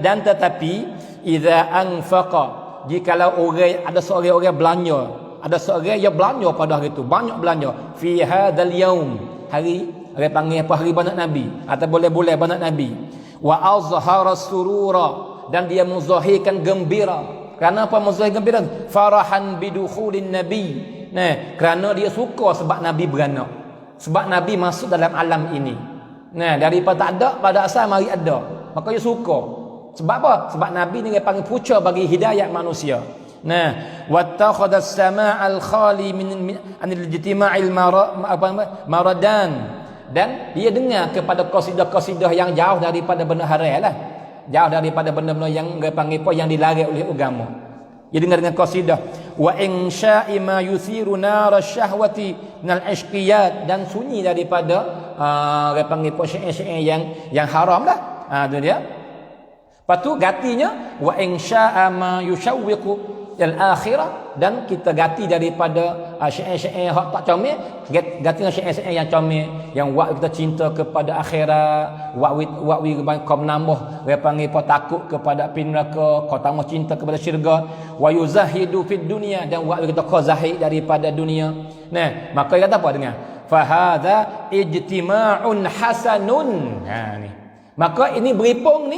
[SPEAKER 1] dan tetapi idza anfaqa, jikalau orang ada seorang orang belanja, ada seorang yang belanja pada hari itu, banyak belanja fi hadzal yaum, hari dia panggil apa, hari beranak Nabi atau boleh-boleh beranak Nabi, wa azhara surura, dan dia menzahirkan gembira. Kerana apa menzahir gembira? Farahan bidukhulin Nabi. Kerana dia suka sebab Nabi beranak, sebab Nabi masuk dalam alam ini. Daripada tak ada pada asal mari ada, maka dia suka. Sebab apa? Sebab Nabi ni dia panggil puca bagi hidayah manusia. Wattakhadha as-sama'al khali min anil ijtima'il maradan, dan dia dengar kepada qasidah-qasidah yang jauh daripada benda haram lah, jauh daripada benda-benda yang dia panggil apa, yang dilarang oleh agama. Dia dengar dengan qasidah wa in sya'i ma yuthiru nar asyahwati minal ishqiyat, dan sunyi daripada dia panggil syair-syair yang haram lah. Tu dia. Lepas tu gatinya wa in sya'a ma yushawwiqu al-akhirah, dan kita ganti daripada syair-syair hak tak comel, ganti dengan syair-syair yang comel, yang buat kita cinta kepada akhirat, buat kau menambah dia panggil kau takut kepada api neraka, kau tambah cinta kepada syurga, wa yuzahidu fid dunya, dan buat kita kau zahid daripada dunia. Nah, maka dia kata apa dengar? Fa hadza ijtima'un hasanun. Ni. Maka ini beripung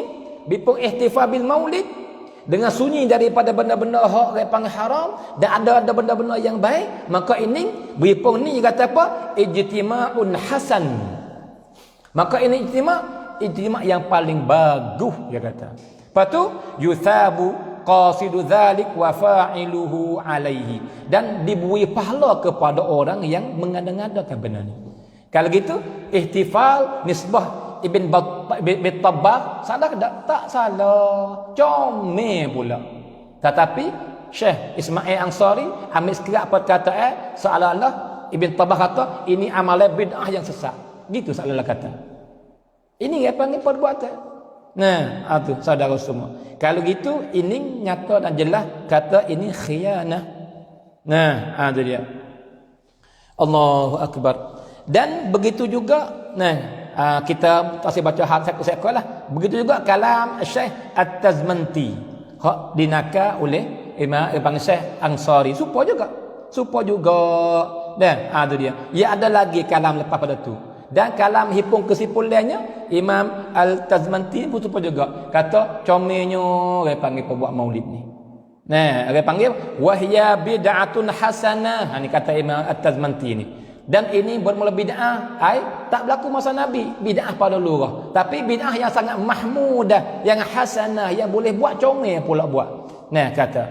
[SPEAKER 1] ihtifal bil maulid dengan sunyi daripada benda-benda hak yang panggil haram, dan ada benda-benda yang baik. Maka ini beripung ni kata apa? Ijtima'un hasan. Maka ini ijtima' yang paling bagus, dia kata. Lepas tu yuthabu qasidu dzalik wa fa'iluhu alaihi, dan diberi pahala kepada orang yang mengada-ngadakan benda ni. Kalau gitu ihtifal nisbah Ibn Battabah salah ke tak salah, comel pula. Tetapi Syekh Ismail Ansari ambil sekirap perkataan seolah-olah Ibn Tabah kata ini amalan bid'ah yang sesat. Gitu seolah-olah kata. Ini dia panggil perbuatan. Nah, tu saudara semua. Kalau gitu ini nyata dan jelas kata ini khianah. Nah, tu dia. Allahu Akbar. Dan begitu juga, kita masih baca seko-seko lah. Begitu juga kalam Syekh At-Tazmanti hak dinaka oleh Imam Ibn Syekh Ansari, supaya juga dan tu dia. Ya ada lagi kalam lepas pada tu, dan kalam hipung kesimpulannya Imam Al-Tazmanti pun supaya juga kata comelnya dia panggil pembuat maulid ni. Nah, dia panggil wahya bid'atun hasanah. Ni kata Imam At-Tazmanti ni. Dan ini bermula bid'ah tak berlaku masa Nabi, bid'ah pada lurah, tapi bid'ah yang sangat mahmudah, yang hasanah, yang boleh buat comel pula buat. Nah, kata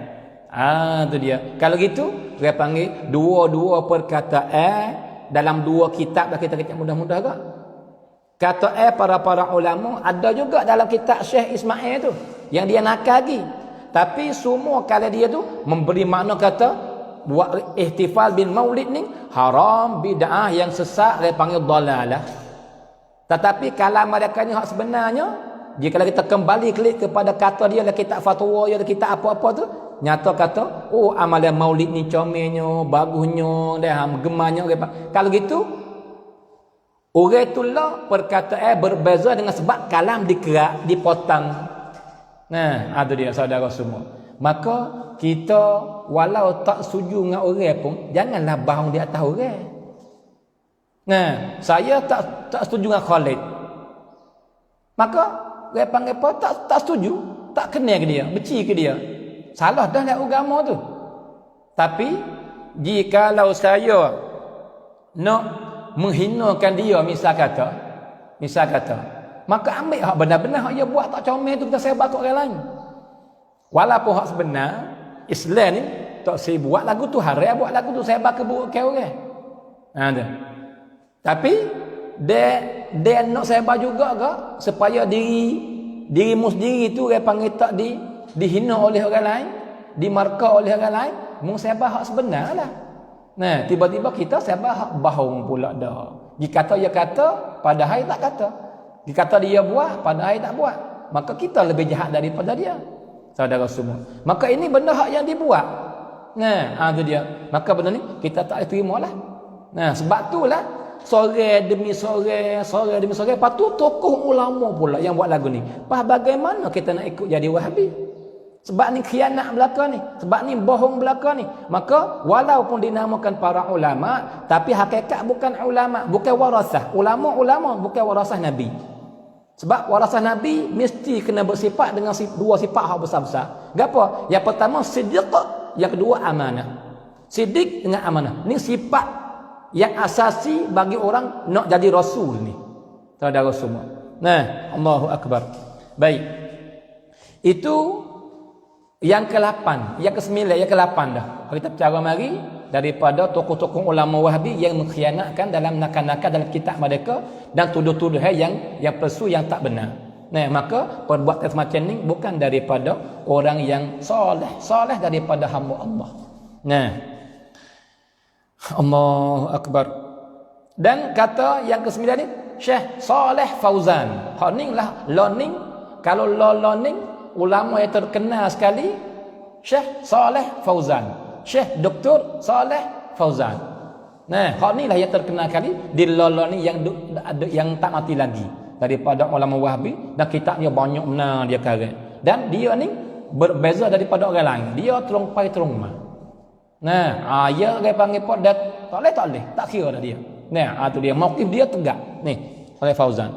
[SPEAKER 1] tu dia. Kalau gitu dia panggil dua-dua perkataan dalam dua kitab dah kita mudah-mudah agak. Kata para ulama ada juga dalam kitab Syekh Ismail tu yang dia nakagi, tapi semua kalau dia tu memberi makna kata buat ihtifal bil maulid ni haram, bid'ah yang sesat, dia panggil dalalah. Tetapi kalam mereka ni hak sebenarnya, jika kita kembali klik kepada kata dia dalam kitab fatwa, ya kitab apa-apa tu, nyata kata amalan maulid ni comelnya, bagusnya, dah gemarnya. Kalau gitu orang itulah perkataan berbeza dengan sebab kalam dikerak, dipotong. Nah, tu dia saudara semua. Maka kita walau tak setuju dengan orang pun janganlah bohong di atas orang. Nah, saya tak setuju dengan Khalid. Maka dia panggil apa? Tak setuju, tak kenal ke dia, benci ke dia. Salah dah lah agama tu. Tapi jikalau saya nak menghinakan dia misal kata, maka ambil hak benar-benar hak dia buat tak comel tu kita sebar kat orang lain. Walaupun hak sebenar Islam ni tak saya buat lagu tu haram, buat lagu tu sebar keburukan orang. Tapi dia nak sebar juga ke supaya dirimu sendiri tu dia panggil tak dihina oleh orang lain, dimarka oleh orang lain, mung sebar hak sebenar lah. Nah, tiba-tiba kita sebar hak bohong pula dah. Dikata dia kata, padahal tak kata. Dikata dia buat, padahal tak buat. Maka kita lebih jahat daripada dia. Saudara semua. Maka ini benda hak yang dibuat. Nah, tu dia. Maka benda ni kita tak terima lah. Nah, sebab itulah sore demi sore, lepas tu tokoh ulama pula yang buat lagu ni. Bagaimana kita nak ikut jadi Wahabi? Sebab ni khianat belaka ni, sebab ni bohong belaka ni. Maka walaupun dinamakan para ulama, tapi hakikat bukan ulama, bukan warasah. Ulama bukan warasah Nabi. Sebab warasah Nabi mesti kena bersifat dengan dua sifat hak besar-besar. Gapo? Yang pertama siddiq, yang kedua amanah. Siddiq dengan amanah. Ni sifat yang asasi bagi orang nak jadi rasul ni. Saudara semua. Nah, Allahu Akbar. Baik. Itu yang ke-8, yang ke-9, yang ke-8 dah. Kita bicara mari daripada tokoh-tokoh ulama Wahabi yang mengkhianatkan dalam nakal-nakal dalam kitab mereka dan tuduh-tuduhan yang palsu, yang tak benar. Nah, maka perbuatan semacam ni bukan daripada orang yang soleh daripada hamba Allah. Nah, Allahu Akbar. Dan kata yang ke-9 ni, Syekh Saleh Fauzan. Hak ni lah learning. Kalau learning, ulama yang terkenal sekali, Syekh Saleh Fauzan. Syekh Dr. Saleh Fauzan. Nah, hak ni lah yang terkenal kali di learning yang tak mati lagi daripada ulama Wahabi, dan kitabnya banyak benar dia karang. Dan dia ni berbeza daripada orang lain. Dia terung pai terung mah. Nah, ya dia panggil pot dah tak boleh, tak kira dah dia. Nah, tu dia mauqif dia tegak. Ni, oleh Fauzan.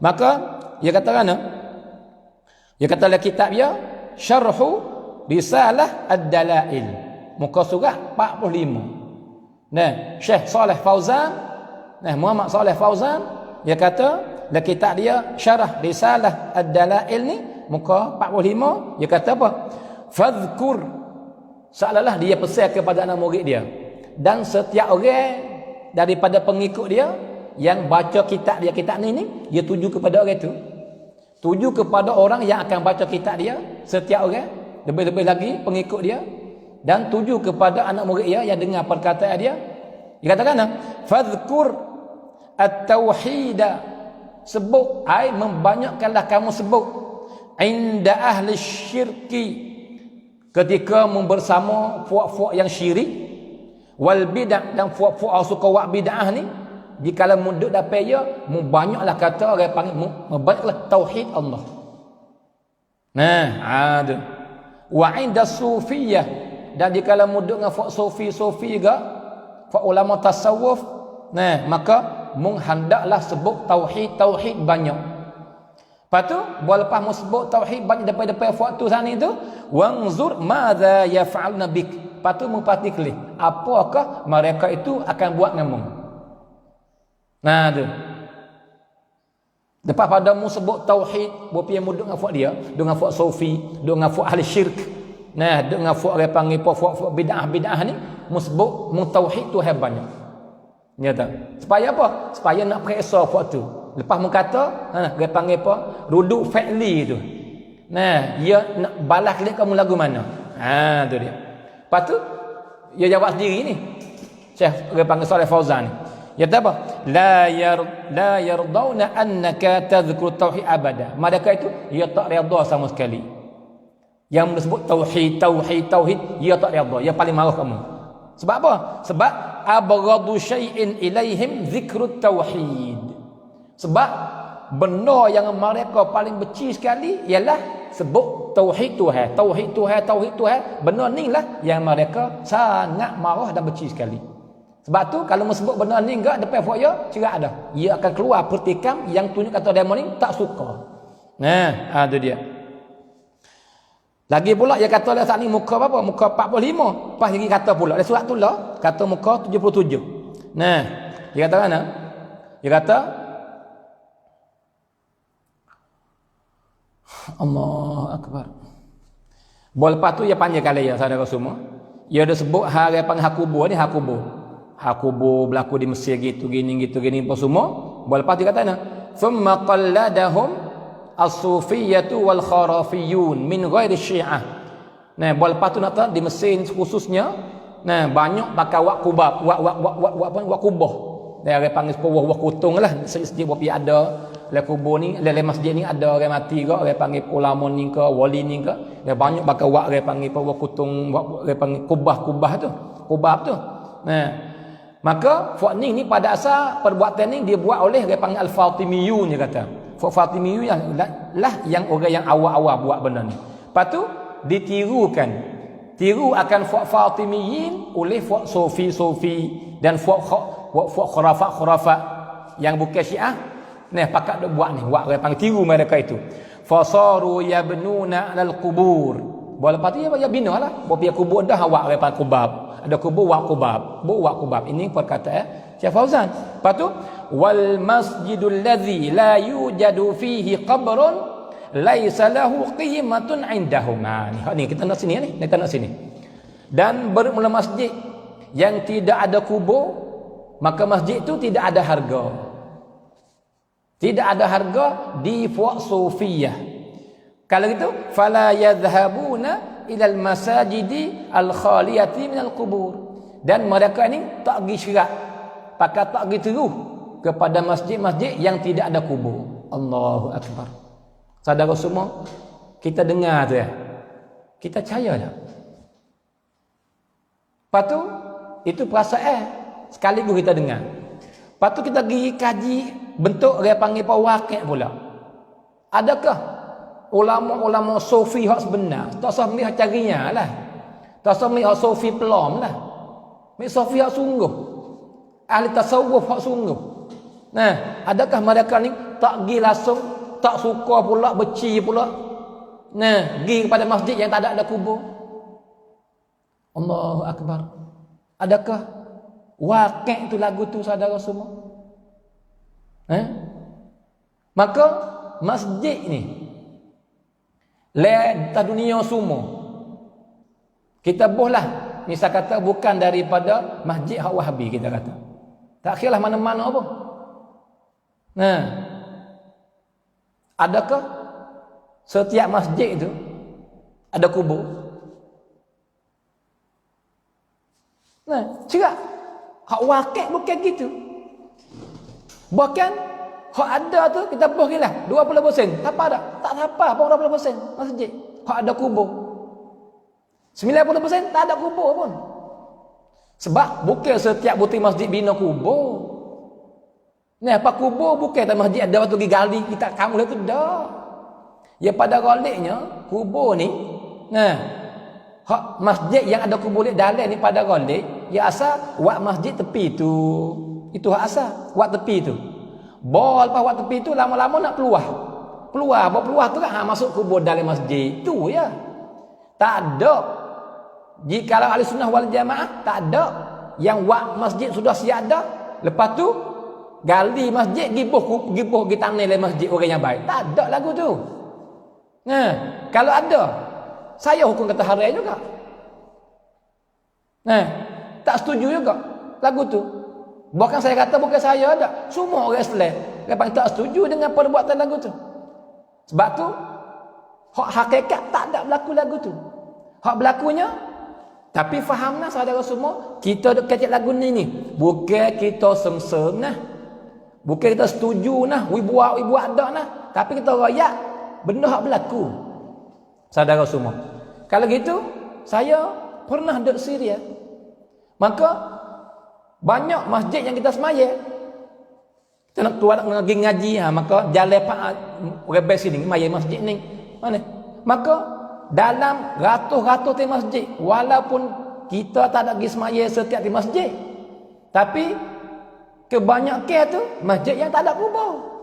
[SPEAKER 1] Maka dia kata mana? Dia kata dalam kitab dia Syarhu Risalah Ad-Dalail. Muka surat 45. Nah, Syekh Saleh Fauzan, Muhammad Saleh Fauzan, dia kata dalam kitab dia Syarah Risalah Ad-Dalail ni muka 45, dia kata apa? Fadhkur, seolah-olah dia pesan kepada anak murid dia dan setiap orang daripada pengikut dia yang baca kitab dia, kitab ni dia tuju kepada orang itu, tuju kepada orang yang akan baca kitab dia, setiap orang, lebih-lebih lagi pengikut dia, dan tuju kepada anak murid dia yang dengar perkataan dia. Dia katakan, fadhkur at-tauhida, sebut, membanyakkanlah kamu sebut, inda ahli syirki, ketika bersama puak-puak yang syirik, wal bid'ah, dan puak-puak suka buat bid'ah ni, jikalau munduk dapat ya, banyaklah kata orang panggil, banyaklah tauhid Allah. Nah, ada. Wa inda sufiyah, dan jikalau munduk dengan puak sufi juga, puak ulama tasawuf, nah, maka hendaklah sebut tauhid banyak. Lepas tu, lepas mu sebut tauhid banyak depan waktu sana itu, wangzur madza yaf'alna bik. Lepas tu mu perhatikan apakah mereka itu akan buat dengan mu. Nah, tu. Lepas pada mu sebut tauhid, berpian mu dengan fuak dia, dengan fuak sufi, dengan fuak ahli syirik. Nah, dengan fuak orang panggil fuak bid'ah ni, mu sebut mu tauhid tu banyak. Ya tak? Supaya apa? Supaya nak periksa fuak tu. Lepas mu kata, dia panggil apa? Ruduk fa'li tu. Nah, dia nak balas klik kamu lagu mana? Tu dia. Lepas tu, dia jawab sendiri ni. Syekh dia panggil Saleh Fauzan. Dia kata apa? La yardawna annaka tadhkur tauhid abada. Mereka itu, dia tak redha sama sekali. Yang disebut tauhid, dia tak redha. Dia paling marah kamu. Sebab apa? Sebab abghadu syai'in ilaihim zikrut tauhid. Sebab benda yang mereka paling benci sekali ialah sebut tauhid Tuhan. Benda ni lah yang mereka sangat marah dan benci sekali. Sebab tu kalau sebut benda ni enggak depan fuak dia, cerak dah. Ia akan keluar pertikam yang tunjuk kata demo ni tak suka. Nah, tu dia. Lagi pula dia kata lah saat ni muka berapa? Muka 45. Lepas lagi kata pula dia surat tu lah, kata muka 77. Nah, dia kata mana? Dia kata Allah Akbar. Lepas tu dia panjang kali ya saudara semua. Dia ada sebut hari panggil Hakubo ni, Hakubo berlaku di Mesir gitu gini apa semua. Lepas dia kata nah, thumma qalladahum as-sufiyyatu wal kharafiyun min ghairi syiah. Nah, lepas tu nak di Mesir khususnya, nah banyak pakai wak kubab, wak kubah. Dia panggil wak kutung lah, sejak wapi ada le kubur ni, le masjid ni ada orang mati ke, orang panggil ulama ni ke, wali ni ke, dia banyak pakai wak orang panggil wak kutung, orang panggil kubah tu, kubab tu. Nah, maka fuak ni pada asal perbuatan ni dia buat oleh orang panggil al-Fatimiyun, dia kata. Fuak Fatimiyun lah yang orang yang awal-awal buat benda ni. Lepas tu tiru akan fuak Fatimiyin oleh fuak Sufi dan fuak khurafat yang bukan Syiah. Nah, pakat dia buat ni, buat orang panggil tiru mereka itu. Fasaru yabnuna alal qubur. Lepas tu dia bina lah. Bawa kubur dah awak orang panggil kubab. Ada kubur wak kubab. Ini perkataan Syekh Fauzan. Lepas tu wal masjidul ladzi la yujadu fihi qabrun laisa lahu qimatun indahum. Ni kita nak sini ni, kita nak sini. Dan bermula masjid yang tidak ada kubur, maka masjid itu tidak ada harga. Tidak ada harga di puak sufiyah. Kalau gitu, fala yadhhabuna ilal masajidi al-khaliyati minal qubur. Dan mereka ni tak pergi syirak, pakai tak pergi teruh kepada masjid-masjid yang tidak ada kubur. Allahu Akbar. Saudara semua, kita dengar tu ya. Kita percaya tak? Lepas tu, itu perasaan sekaligus kita dengar. Lepas tu kita pergi kaji bentuk dia panggil pawakil pula. Adakah ulama-ulama sufi hak sebenar? Tak usah ambil hak carinya lah. Tak usah ambil hak sufi pelom lah. Ambil sufi hak sungguh. Ahli tasawuf hak sungguh. Nah, adakah mereka ni tak pergi langsung, tak suka pula, benci pula. Nah, pergi kepada masjid yang tak ada kubur. Allahu Akbar. Adakah wakil tu lagu tu saudara semua? Maka masjid ni letak dunia semua. Kita bolehlah misal kata bukan daripada masjid hak Wahabi kita kata. Tak kira lah mana-mana apa. Nah, adakah setiap masjid itu ada kubur? Nah, cerak. Hak wakil bukan gitu. Bahkan hak ada tu kita berilah 20%. Tak apa dah. Tak apa pun 20% masjid. Hak ada kubur. 90% tak ada kubur pun. Sebab bukan setiap butik masjid bina kubur. Nah, apa kubur bukan tak masjid ada waktu pergi gali kita kamu tu dah. Ya pada galiknya kubur ni, nah, hak masjid yang ada kubur dalam ni pada galik, ya asal wak masjid tepi tu. Itu hak asal, wak tepi tu. Bol pas wak tepi tu lama-lama nak keluar. Keluar tu kan masuk kubur dalam masjid. Tu ya. Tak ada. Jika ahli sunnah wal jamaah tak ada yang wak masjid sudah siap dah. Lepas tu gali masjid gibuh di tanah le masjid orang yang baik. Tak ada lagu tu. Nah, kalau ada, saya hukum kata haram juga. Nah, tak setuju juga lagu tu. Bukan saya kata bukan saya ada. Semua orang Islam lepas tak setuju dengan perbuatan lagu tu. Sebab tu hak hakikat tak ada berlaku lagu tu. Hak berlakunya tapi fahamlah saudara semua, kita kecil lagu ni bukan kita sengsem nah. Bukan kita setuju nah, buat dak nah, tapi kita royak benda hak berlaku. Saudara semua. Kalau gitu, saya pernah duduk Syria. Maka banyak masjid yang kita semaya. Kita nak keluar nak pergi ngaji, maka jalan pak rebel sini maya masjid ni. Mana? Maka dalam ratus-ratus di masjid, walaupun kita tak ada pergi semaya setiap di masjid, tapi kebanyakan tu masjid yang tak ada kubur.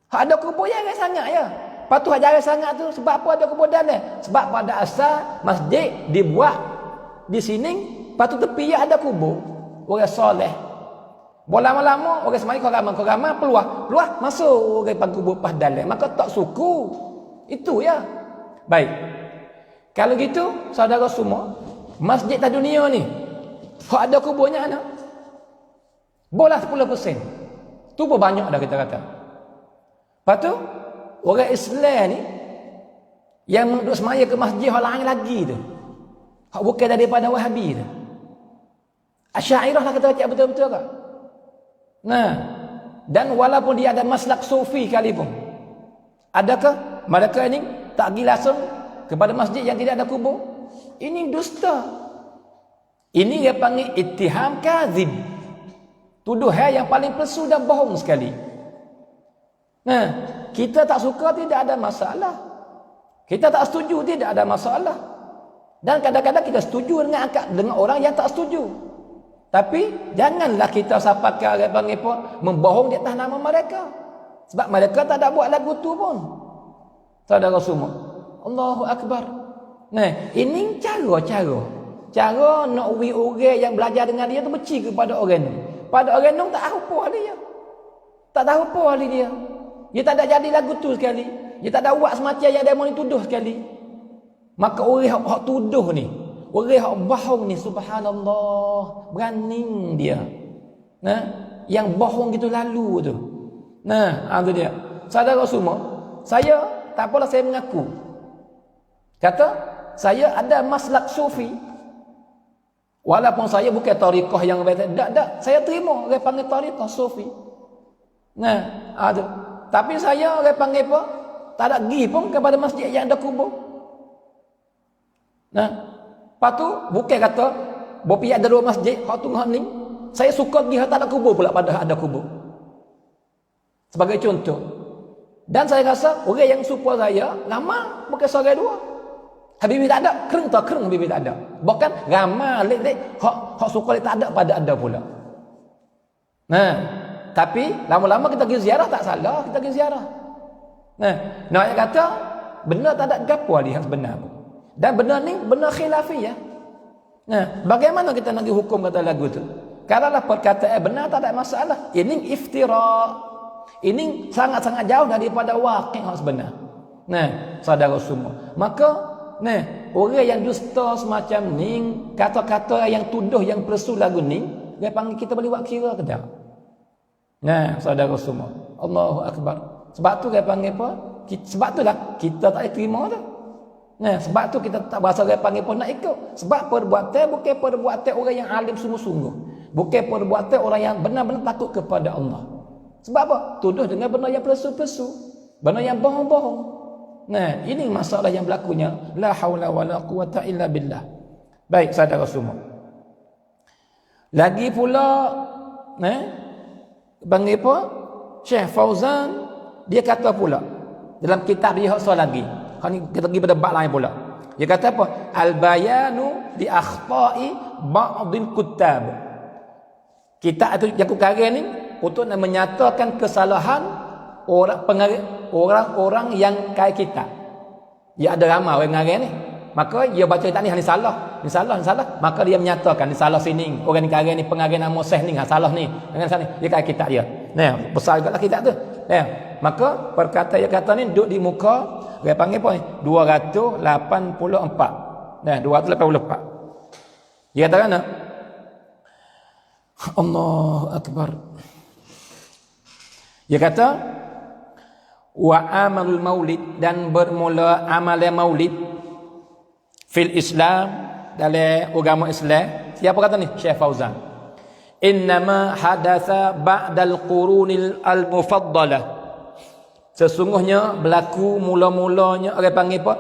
[SPEAKER 1] Hak ada kubur yang jarang sangat ya. Lepas tu hak jarang sangat tu sebab apa ada kubur dalam? Sebab pada asal masjid dibuat di sini, lepas tu tepi ada kubur orang soleh. Lama-lama orang semai kau ramai peluang masuk orang pan kubur pas dalam. Maka tak suku. Itu ya. Baik. Kalau gitu saudara semua, masjid tak dunia ni hak ada kuburnya ana. Bola 10%. Tu pun banyak dah kita kata. Lepas tu orang Islam ni yang duduk semaya ke masjid hak lain lagi tu. Hak bukan daripada Wahabi tu. Asy'ariyah lah kita baca betul-betul tak? Nah, dan walaupun dia ada maslak sufi sekalipun, adakah mereka ini tak pergi langsung kepada masjid yang tidak ada kubur? Ini dusta. Ini dia panggil ittiham kadzib. Tuduhan yang paling palsu dan bohong sekali. Nah, kita tak suka tidak ada masalah. Kita tak setuju tidak ada masalah. Dan kadang-kadang kita setuju dengan orang yang tak setuju. Tapi janganlah kita sapakan orang panggil pun membohong di atas nama mereka. Sebab mereka tak ada buat lagu tu pun. Saudara semua. Allahu Akbar. Nah, ini cara nak wi orang yang belajar dengan dia tu benci kepada orang ni. Pada orang ni tak tahu apa dia. Tak tahu apa dia. Dia tak ada jadi lagu tu sekali. Dia tak ada buat semacam yang dia mau dituduh sekali. Maka orang hak tuduh ni, orang hak bohong ni, subhanallah, berani dia. Nah, yang bohong gitu lalu tu. Nah, itu dia. Saudara semua, saya tak apalah saya mengaku. Kata, saya ada maslak sufi. Walaupun saya bukan tariqah yang tak, saya terima orang panggil tariqah sufi. Nah, ada. Tapi saya orang panggil apa? Tak ada pergi pun kepada masjid yang ada kubur. Nah, lepas tu bukan kata bopi ada dua masjid, hak tu hak ni. Saya suka pergi tak ada kubur pula pada ada kubur. Sebagai contoh. Dan saya rasa orang yang support saya lama bukan seorang dua. Habibie tak ada, kereng Habibie tak ada. Bahkan ramai lek hak suka tak ada pada ada pula. Nah, tapi lama-lama kita pergi ziarah tak salah, kita pergi ziarah. Nah, nak kata benar tak ada gapo dia yang sebenar. Dan benar ni benar khilafiyah. Nah, bagaimana kita nak hukum kata lagu tu? Kalau perkataan benar tak ada masalah. Ini iftira. Ini sangat-sangat jauh daripada waqi' yang sebenar. Nah, saudara semua. Maka, nah, orang yang dusta semacam ni, kata-kata yang tuduh yang palsu lagu ni, dia panggil kita boleh buat kira ke tak? Nah, saudara semua. Allahu Akbar. Sebab tu dia panggil apa? Sebab tu lah kita tak terima dah. Nah, sebab tu kita tak berasa dia panggil pun nak ikut. Sebab perbuatan bukan perbuatan orang yang alim sungguh-sungguh. Bukan perbuatan orang yang benar-benar takut kepada Allah. Sebab apa? Tuduh dengan benda yang palsu-palsu. Benda yang bohong-bohong. Nah, ini masalah yang berlakunya. La haula wala quwata illa billah. Baik, saudara semua. Lagi pula, panggil apa? Syekh Fauzan, dia kata pula, dalam kitab dia hak lagi. Ni kita pergi pada bab lain pula. Dia kata apa? Al-bayanu bi akhta'i ba'dil kuttab. Kitab itu yang kukarang ni untuk menyatakan kesalahan orang-orang yang kaya kita. Ya ada ramai orang ngarang ni. Maka dia baca kitab ni salah. Ni salah. Maka dia menyatakan ni salah sini. Orang ni karang ni pengarang nama Syekh ni salah ni. Dengan salah ni. Dia kaya kitab dia. Nah, besar juga lah kitab tu. Nah, maka perkataan dia kata ni duduk di muka dia panggil apa ni? 284. Nah, 284. Dia kata kan? Allahu Akbar. Dia kata wa amalul maulid, dan bermula amalan maulid fil Islam, dalam agama Islam. Siapa kata ni? Syekh Fauzan. Innama hadatha ba'dal qurunil al-mufaddalah. Sesungguhnya berlaku mula-mulanya orang panggil apa?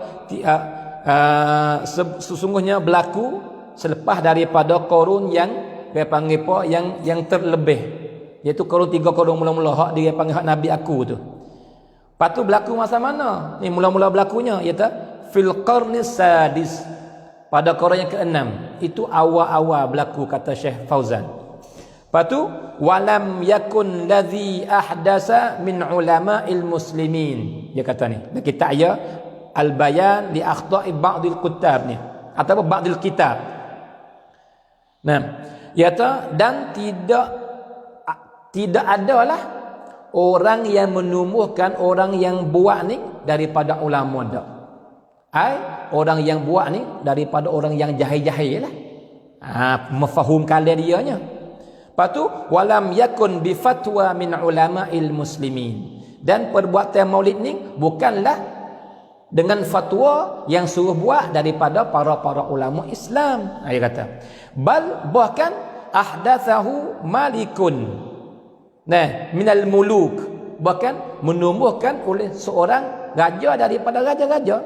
[SPEAKER 1] Sesungguhnya berlaku selepas daripada qurun yang dia panggil apa? Yang terlebih. Iaitu qurun 3 qurun mula-mula hak dia panggil hak Nabi aku tu. Lepas tu berlaku masa mana? Ni mula-mula berlakunya iaitu fil qarnis sadis, pada qurun yang ke-6. Itu awal-awal berlaku kata Syekh Fauzan. Lepas tu walam yakun ladzi ahdasa min ulama'il muslimin. Dia kata ni. Dan kita ya al-bayan li akhta'i ba'dil kutab ni atau ba'dil kitab. Nah, dia kata dan tidak adalah orang yang menumbuhkan orang yang buat ni daripada ulama dak. Orang yang buat ni daripada orang yang jahil-jahil lah. Mafahum kalian dia nya. Lepas tu walam yakun bi fatwa min ulama'il muslimin. Dan perbuatan maulid ni bukanlah dengan fatwa yang suruh buat daripada para ulama Islam. Dia kata bahkan ahdathahu malikun. Nah, minal muluk, bahkan menumbuhkan oleh seorang raja daripada raja-raja.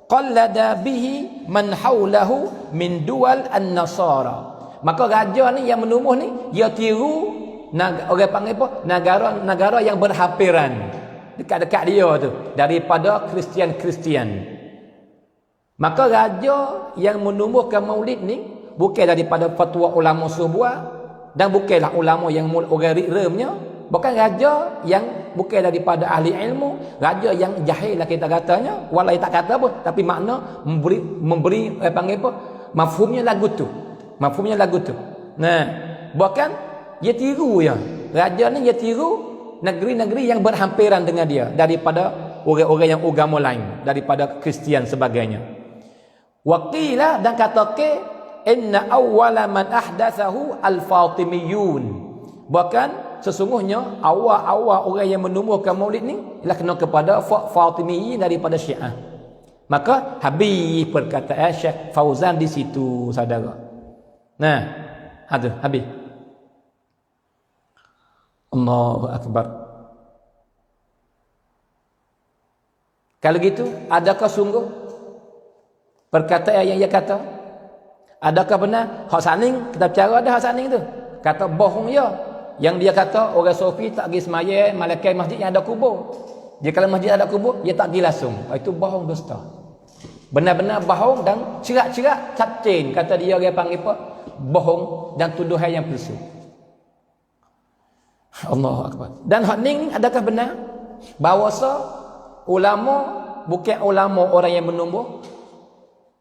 [SPEAKER 1] Qallada bihi man haulahu min dual an-nasara. Maka raja ni yang menumbuh ni dia tiru orang panggil apa? Negara yang berhampiran dekat-dekat dia tu daripada Kristian. Maka raja yang menumbuhkan maulid ni bukan daripada fatwa ulama suruh buat, dan bukanlah ulama yang orang rikremnya, bukan raja yang bukan daripada ahli ilmu, raja yang jahil lah kita katanya, walau tak kata apa, tapi makna memberi panggil apa? Mafhumnya lagu tu. Nah, bahkan dia tiru ya. Raja ni dia tiru negeri-negeri yang berhampiran dengan dia daripada orang-orang yang agama lain, daripada Kristian sebagainya. Waqila, dan kata ke inna awwala man ahdathahu al-Fatimiyun. Bahkan sesungguhnya awal-awal orang yang menumbuhkan maulid ni ialah kena kepada Fatimiyyin daripada Syiah. Maka habis perkataan Syekh Fauzan di situ, saudara. Nah, ada habis. Allahu akbar. Kalau gitu, adakah sungguh perkataan yang ia kata? Adakah benar? Hak saning kita bicara dah hak saning tu. Kata bohong ya. Yang dia kata orang Sufi tak pergi semaya malaikat masjid yang ada kubur. Dia kalau masjid ada kubur, dia tak pergi langsung. Itu bohong, dusta. Benar-benar bohong dan cerak-cerak capcin, kata dia orang panggil apa? Bohong dan tuduhan yang palsu. Allahu akbar. Dan hak ni adakah benar bahawa ulama bukan ulama orang yang menumbuh?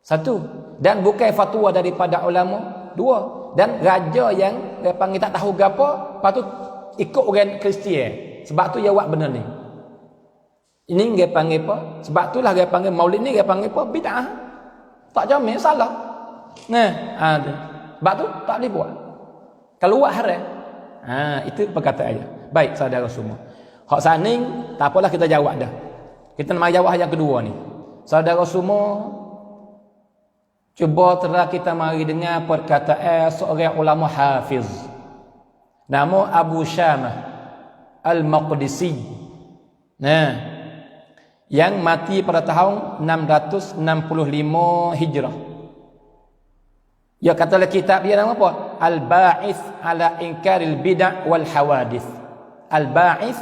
[SPEAKER 1] Satu. Dan bukan fatwa daripada ulama. Dua. Dan raja yang dia panggil tak tahu gapo, lepas tu ikut orang Kristian. Sebab tu dia buat benda ni. Ini dia panggil apa? Sebab itulah dia panggil maulid ni dia panggil apa? Bid'ah. Tak jamin salah. Nah, ada. Sebab tu tak boleh buat. Kalau buat haram. Itu perkataannya. Baik saudara semua. Hak saning tak apalah kita jawab dah. Kita nak jawab yang kedua ni. Saudara semua, cuba terang kita mari dengar perkataan seorang ulama hafiz. Nama Abu Syamah Al-Maqdisi. Nah, yang mati pada tahun 665 Hijrah. Dia kata dalam kitab dia nama apa? Al-Ba'ith ala Inkaril Bid'ah wal Hawadith. Al-Ba'ith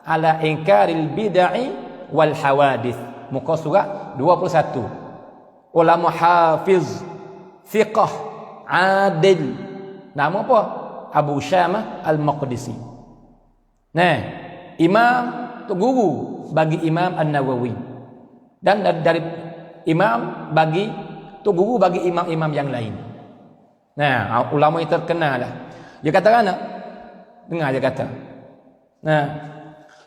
[SPEAKER 1] ala Inkaril Bid'ah wal Hawadith. Muka surat 21. Ulama hafiz, fiqh, adil. Nama apa? Abu Syamah Al-Maqdisi. Nah, imam tu guru bagi Imam An-Nawawi. Dan dari imam bagi tu guru bagi imam-imam yang lain. Nah, ulama yang terkenal lah. Dia kata kan? Dengar dia kata. Nah,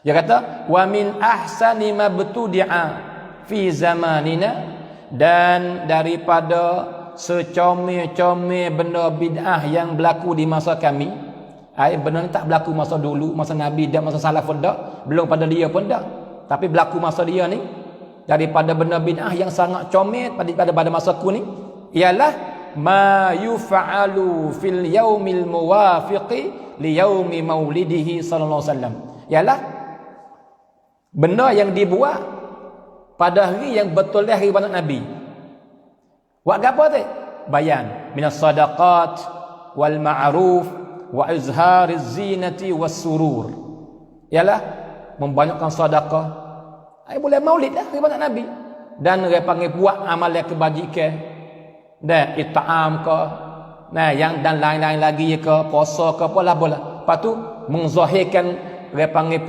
[SPEAKER 1] dia kata wa min ahsani ma btudi'a fi zamanina, dan daripada secomel-comel benda bid'ah yang berlaku di masa kami. Benda ni tak berlaku masa dulu, masa Nabi dan masa salafun dak, belum pada dia pun dak. Tapi berlaku masa dia ni, daripada benda bid'ah yang sangat comel pada masa ku ni, ialah ma yuf'alu fil yaumil muwafiqi li yaumi maulidihi sallallahu alaihi wasallam. Ialah benda yang dibuat pada hari yang betul hari beranak Nabi. Buat apa tu? Bayan minas sadaqat wal ma'ruf wa izhariz zinati was surur. Ialah membanyakkan sedekah. Boleh maulid lah hari beranak Nabi. Dan dia panggil buat amalan kebajikan. Dan it'am ke, nah yang dan lain-lain lagi ke, puasa ke, apalah boleh. Lepas tu menzahirkan dia panggil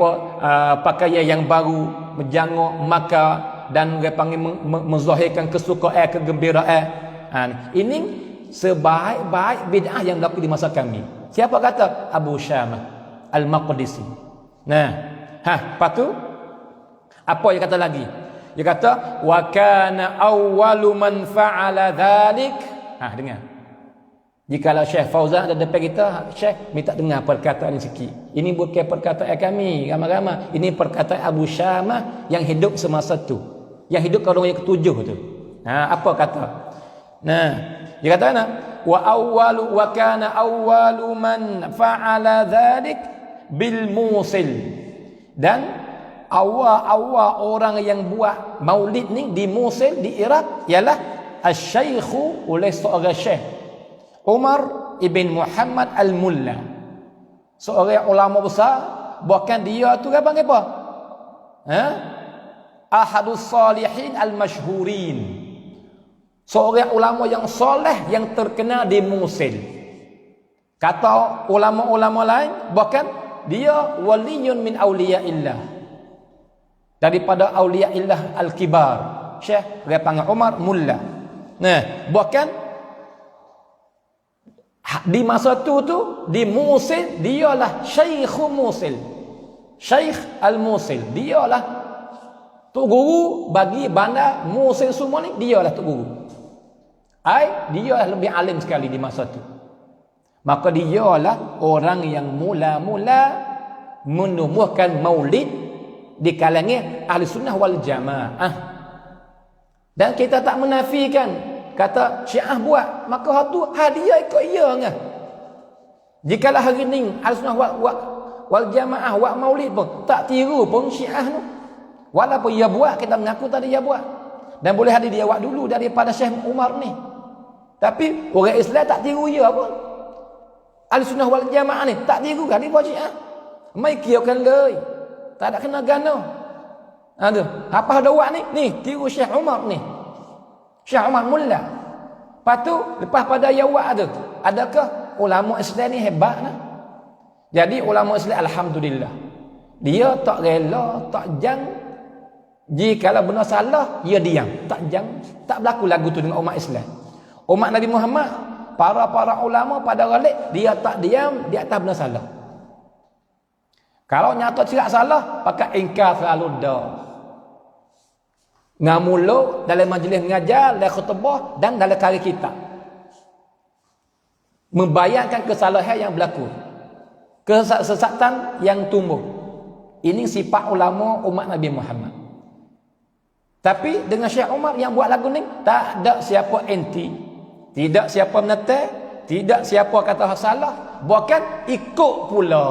[SPEAKER 1] pakaian yang baru, menjanguk maka, dan dia panggil menzahirkan kesukaan, kegembiraan. Ini sebaik-baik bid'ah yang berlaku di masa kami. Siapa kata? Abu Syamah Al-Maqdisi. Nah, lepas tu apa dia kata lagi? Dia kata wa kana awwalu man fa'ala dhalik. Dengar. Jikalau Syekh Fauzan ada depan kita, Syekh minta dengar perkataan ini sikit. Ini bukan perkataan kami ramai-ramai. Ini perkataan Abu Syamah yang hidup semasa tu. Yang hidup kalau yang ketujuh tu. Apa kata? Nah, dia kata wa kana awwalu man fa'ala dhalik bil Musil. Dan awal-awal orang yang buat maulid ni di Musil, di Iraq, ialah Asy-Syaikhu, oleh seorang Syekh Umar ibn Muhammad Al-Mulla, seorang ulama besar. Bahkan dia tu apa panggil apa? Ahadus Salihin Al-Mashhurin, seorang ulama yang soleh yang terkenal di Musil. Kata ulama-ulama lain, bahkan dia waliyun min awliyaillah, daripada awliyaillah al-kibar. Syekh dia panggil Umar Mulla. Nah, bahkan di masa tu di Musil, dialah Syekh Musil, Syekh Al-Musil. Dialah tu guru bagi bandar Musil semua ni, dialah tu guru. Dialah lebih alim sekali di masa tu. Maka dialah orang yang mula-mula menumbuhkan maulid di kalangan ahli sunnah wal jamaah. Dan kita tak menafikan kata Syiah buat, maka hak tu hadiah ikut ia ngah. Jikalau hari ni ahli sunnah wal jamaah buat maulid pun tak tiru pun Syiah tu. Walaupun ia buat, kita mengaku tadi dia buat. Dan boleh ada dia buat dulu daripada Syekh Umar ni. Tapi orang Islam tak tiru ia pun. Ahli sunnah wal jamaah ni tak tiru kan dia buat Syiah. Mai kirakan lei. Tak ada kena gana. Aduh, apa dah buat ni? Ni tiru Syekh Umar ni. Syekh Umar Mulla. Lepas tu lepas pada ia buat tu, adakah ulama Islam ni hebat nah? Jadi ulama Islam alhamdulillah. Dia tak rela, tak jang. Jikalau benar salah, dia diam. Tak jang, tak berlaku lagu tu dengan umat Islam. Umat Nabi Muhammad, para ulama pada galik, dia tak diam di atas benar salah. Kalau nyata silap salah, pakai ingkar selalu dah. Ngamulu dalam majlis mengajar, dalam khutbah dan dalam karya kitab. Membayangkan kesalahan yang berlaku. Kesesatan yang tumbuh. Ini sifat ulama umat Nabi Muhammad. Tapi dengan Syekh Umar yang buat lagu ni, tak ada siapa anti. Tidak siapa menetek. Tidak siapa kata salah. Bahkan ikut pula.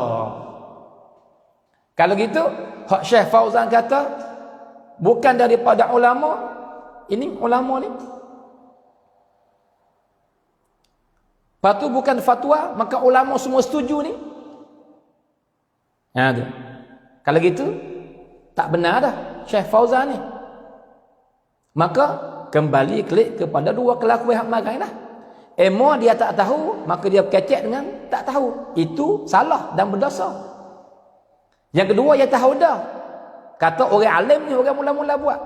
[SPEAKER 1] Kalau gitu, hak Syekh Fauzan kata, bukan daripada ulama, ini ulama ni. Lepas tu bukan fatwa, maka ulama semua setuju ni. Ada. Kalau gitu, tak benar dah Syekh Fauzan ni. Maka kembali klik kepada dua kelakuan hak marai lah. Emo dia tak tahu, maka dia kecek dengan tak tahu. Itu salah dan berdosa. Yang kedua, dia tahu dah. Kata orang alim ni orang mula-mula buat.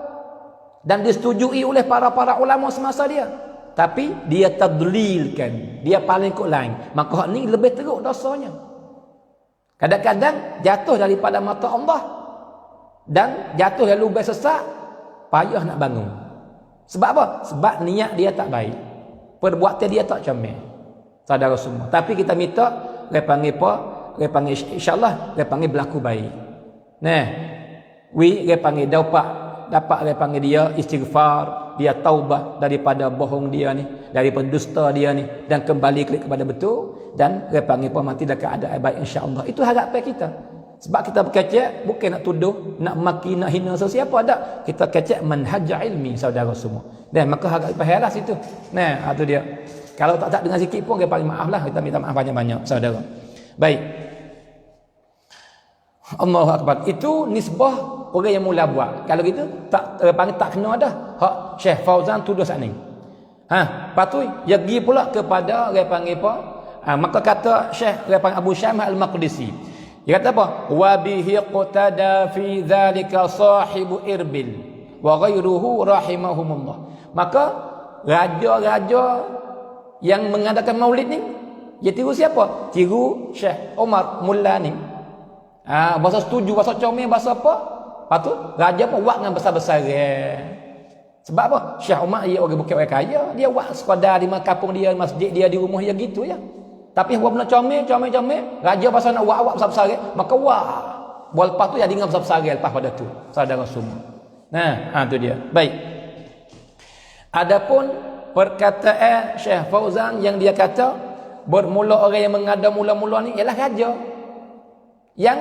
[SPEAKER 1] Dan disetujui oleh para ulama semasa dia. Tapi dia tadlilkan. Dia paling kot lain. Maka hak ni lebih teruk dosanya. Kadang-kadang jatuh daripada mata Allah. Dan jatuh yang lubang sesak. Payah nak bangun. Sebab apa? Sebab niat dia tak baik. Perbuatan dia tak comel. Saudara semua. Tapi kita minta, dia panggil apa? Dia panggil insyaAllah, dia panggil berlaku baik. Nah, dia panggil dapat dia panggil dia istighfar, dia taubah daripada bohong dia ni, daripada dusta dia ni, dan kembali kepada betul, dan dia panggil apa? Mati dalam keadaan baik insyaAllah. Itu harapan kita. Sebab kita berkecek, bukan nak tuduh, nak maki, nak hina sesiapa, tak. Kita kecek manhaj ilmi, saudara semua. Dan maka harap pahala situ. Nah, itu dia. Kalau tak dengan sikit pun, dia paling maaf lah. Kita minta maaf banyak-banyak, saudara. Baik. Allahu Akbar. Itu nisbah orang yang mula buat. Kalau gitu, panggil tak kena dah. Hak Syekh Fauzan tuduh saat ni. Lepas tu, dia pergi pula kepada, dia panggil apa? Maka kata Syekh, dia panggil Abu Syamah Al-Maqdisi. Dia kata apa? Wa bihi qutada fi dzalika sahibu Irbil wa ghairuhu rahimahumullah. Maka raja-raja yang mengadakan maulid ni, dia tiru siapa? Tiru Syekh Umar Mulla ni. Bahasa setuju, bahasa comel, bahasa apa? Lepas tu raja pun buat dengan besar-besar. Sebab apa? Syekh Umar dia orang bukan orang kaya, dia buat sekadar di kampung dia, masjid dia, di rumah dia gitu ya. Tapi buat benda comel, raja pasal nak buat besar-besar, maka buat lepas tu jadi dengan besar-besar lepas pada tu. Saudara semua. Nah, tu dia. Baik. Adapun perkataan Syekh Fauzan yang dia kata bermula orang yang mengada mula-mula ni ialah raja yang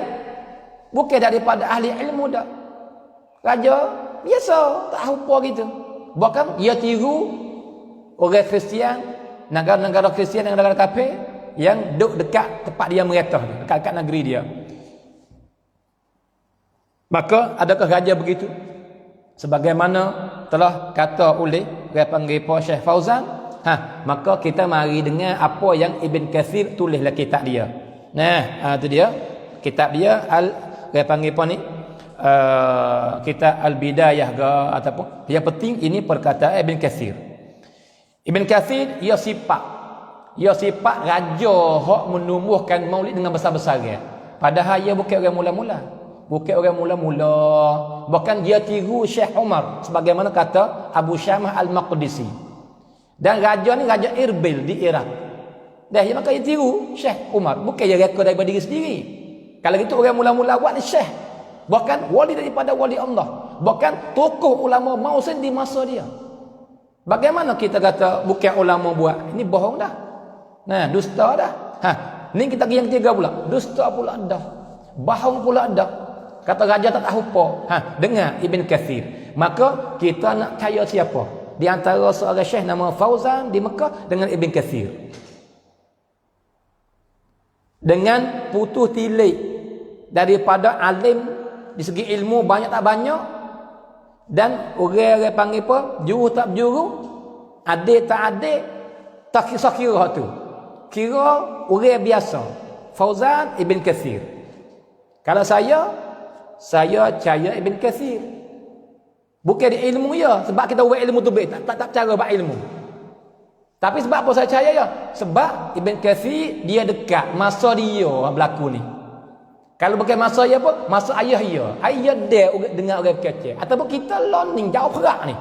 [SPEAKER 1] bukan daripada ahli ilmu dah. Raja biasa, tak apa gitu. Bahkan dia tiru orang Kristian, negara-negara Kristian dan negara kafir yang duduk dekat tempat dia meretah, dekat negeri dia. Maka adakah raja begitu? Sebagaimana telah kata oleh dia panggil Syekh Fauzan, maka kita mari dengar apa yang Ibn Kathir tulis dalam kitab dia. Nah, itu dia. Kitab dia dia panggil apa ni? Kitab Al-Bidayah ke ataupun yang penting ini perkataan Ibn Kathir. Ibn Kathir ia sifat raja hak menumbuhkan maulid dengan besar-besar dia. Padahal dia bukan orang mula-mula. Bahkan dia tiru Syekh Umar sebagaimana kata Abu Syamah Al-Maqdisi. Dan raja ni raja Irbil di Iraq. Dah, yang maka dia tiru Syekh Umar. Bukan dia rekod daripada diri sendiri. Kalau gitu orang mula-mula buat ni Syekh. Bahkan wali daripada wali Allah. Bahkan tokoh ulama Mausin di masa dia. Bagaimana kita kata bukan ulama buat? Ini bohong dah. Nah, dusta dah. Ni kita yang ketiga pula. Dusta pula dah. Bohong pula dah. Kata raja tak tahu apa. Dengar Ibn Kathir. Maka kita nak percaya siapa? Di antara seorang syekh nama Fauzan di Mekah dengan Ibn Kathir. Dengan putus tilik daripada alim di segi ilmu banyak tak banyak, dan orang panggil apa, juru tak berjuru, adil tak adil, tak kira tu, kira orang biasa. Fauzan Ibn Kathir. Kalau saya percaya Ibn Kathir. Bukan di ilmu ya, sebab kita buat ilmu tu baik, tak cara buat ilmu. Tapi sebab apa saya percaya ya? Sebab Ibn Kathir dia dekat masa dia berlaku ni. Kalau bukan masa dia apa? Masa ayah dia. Ayah dia dengar orang kecil. Ataupun kita learning jauh perak ni.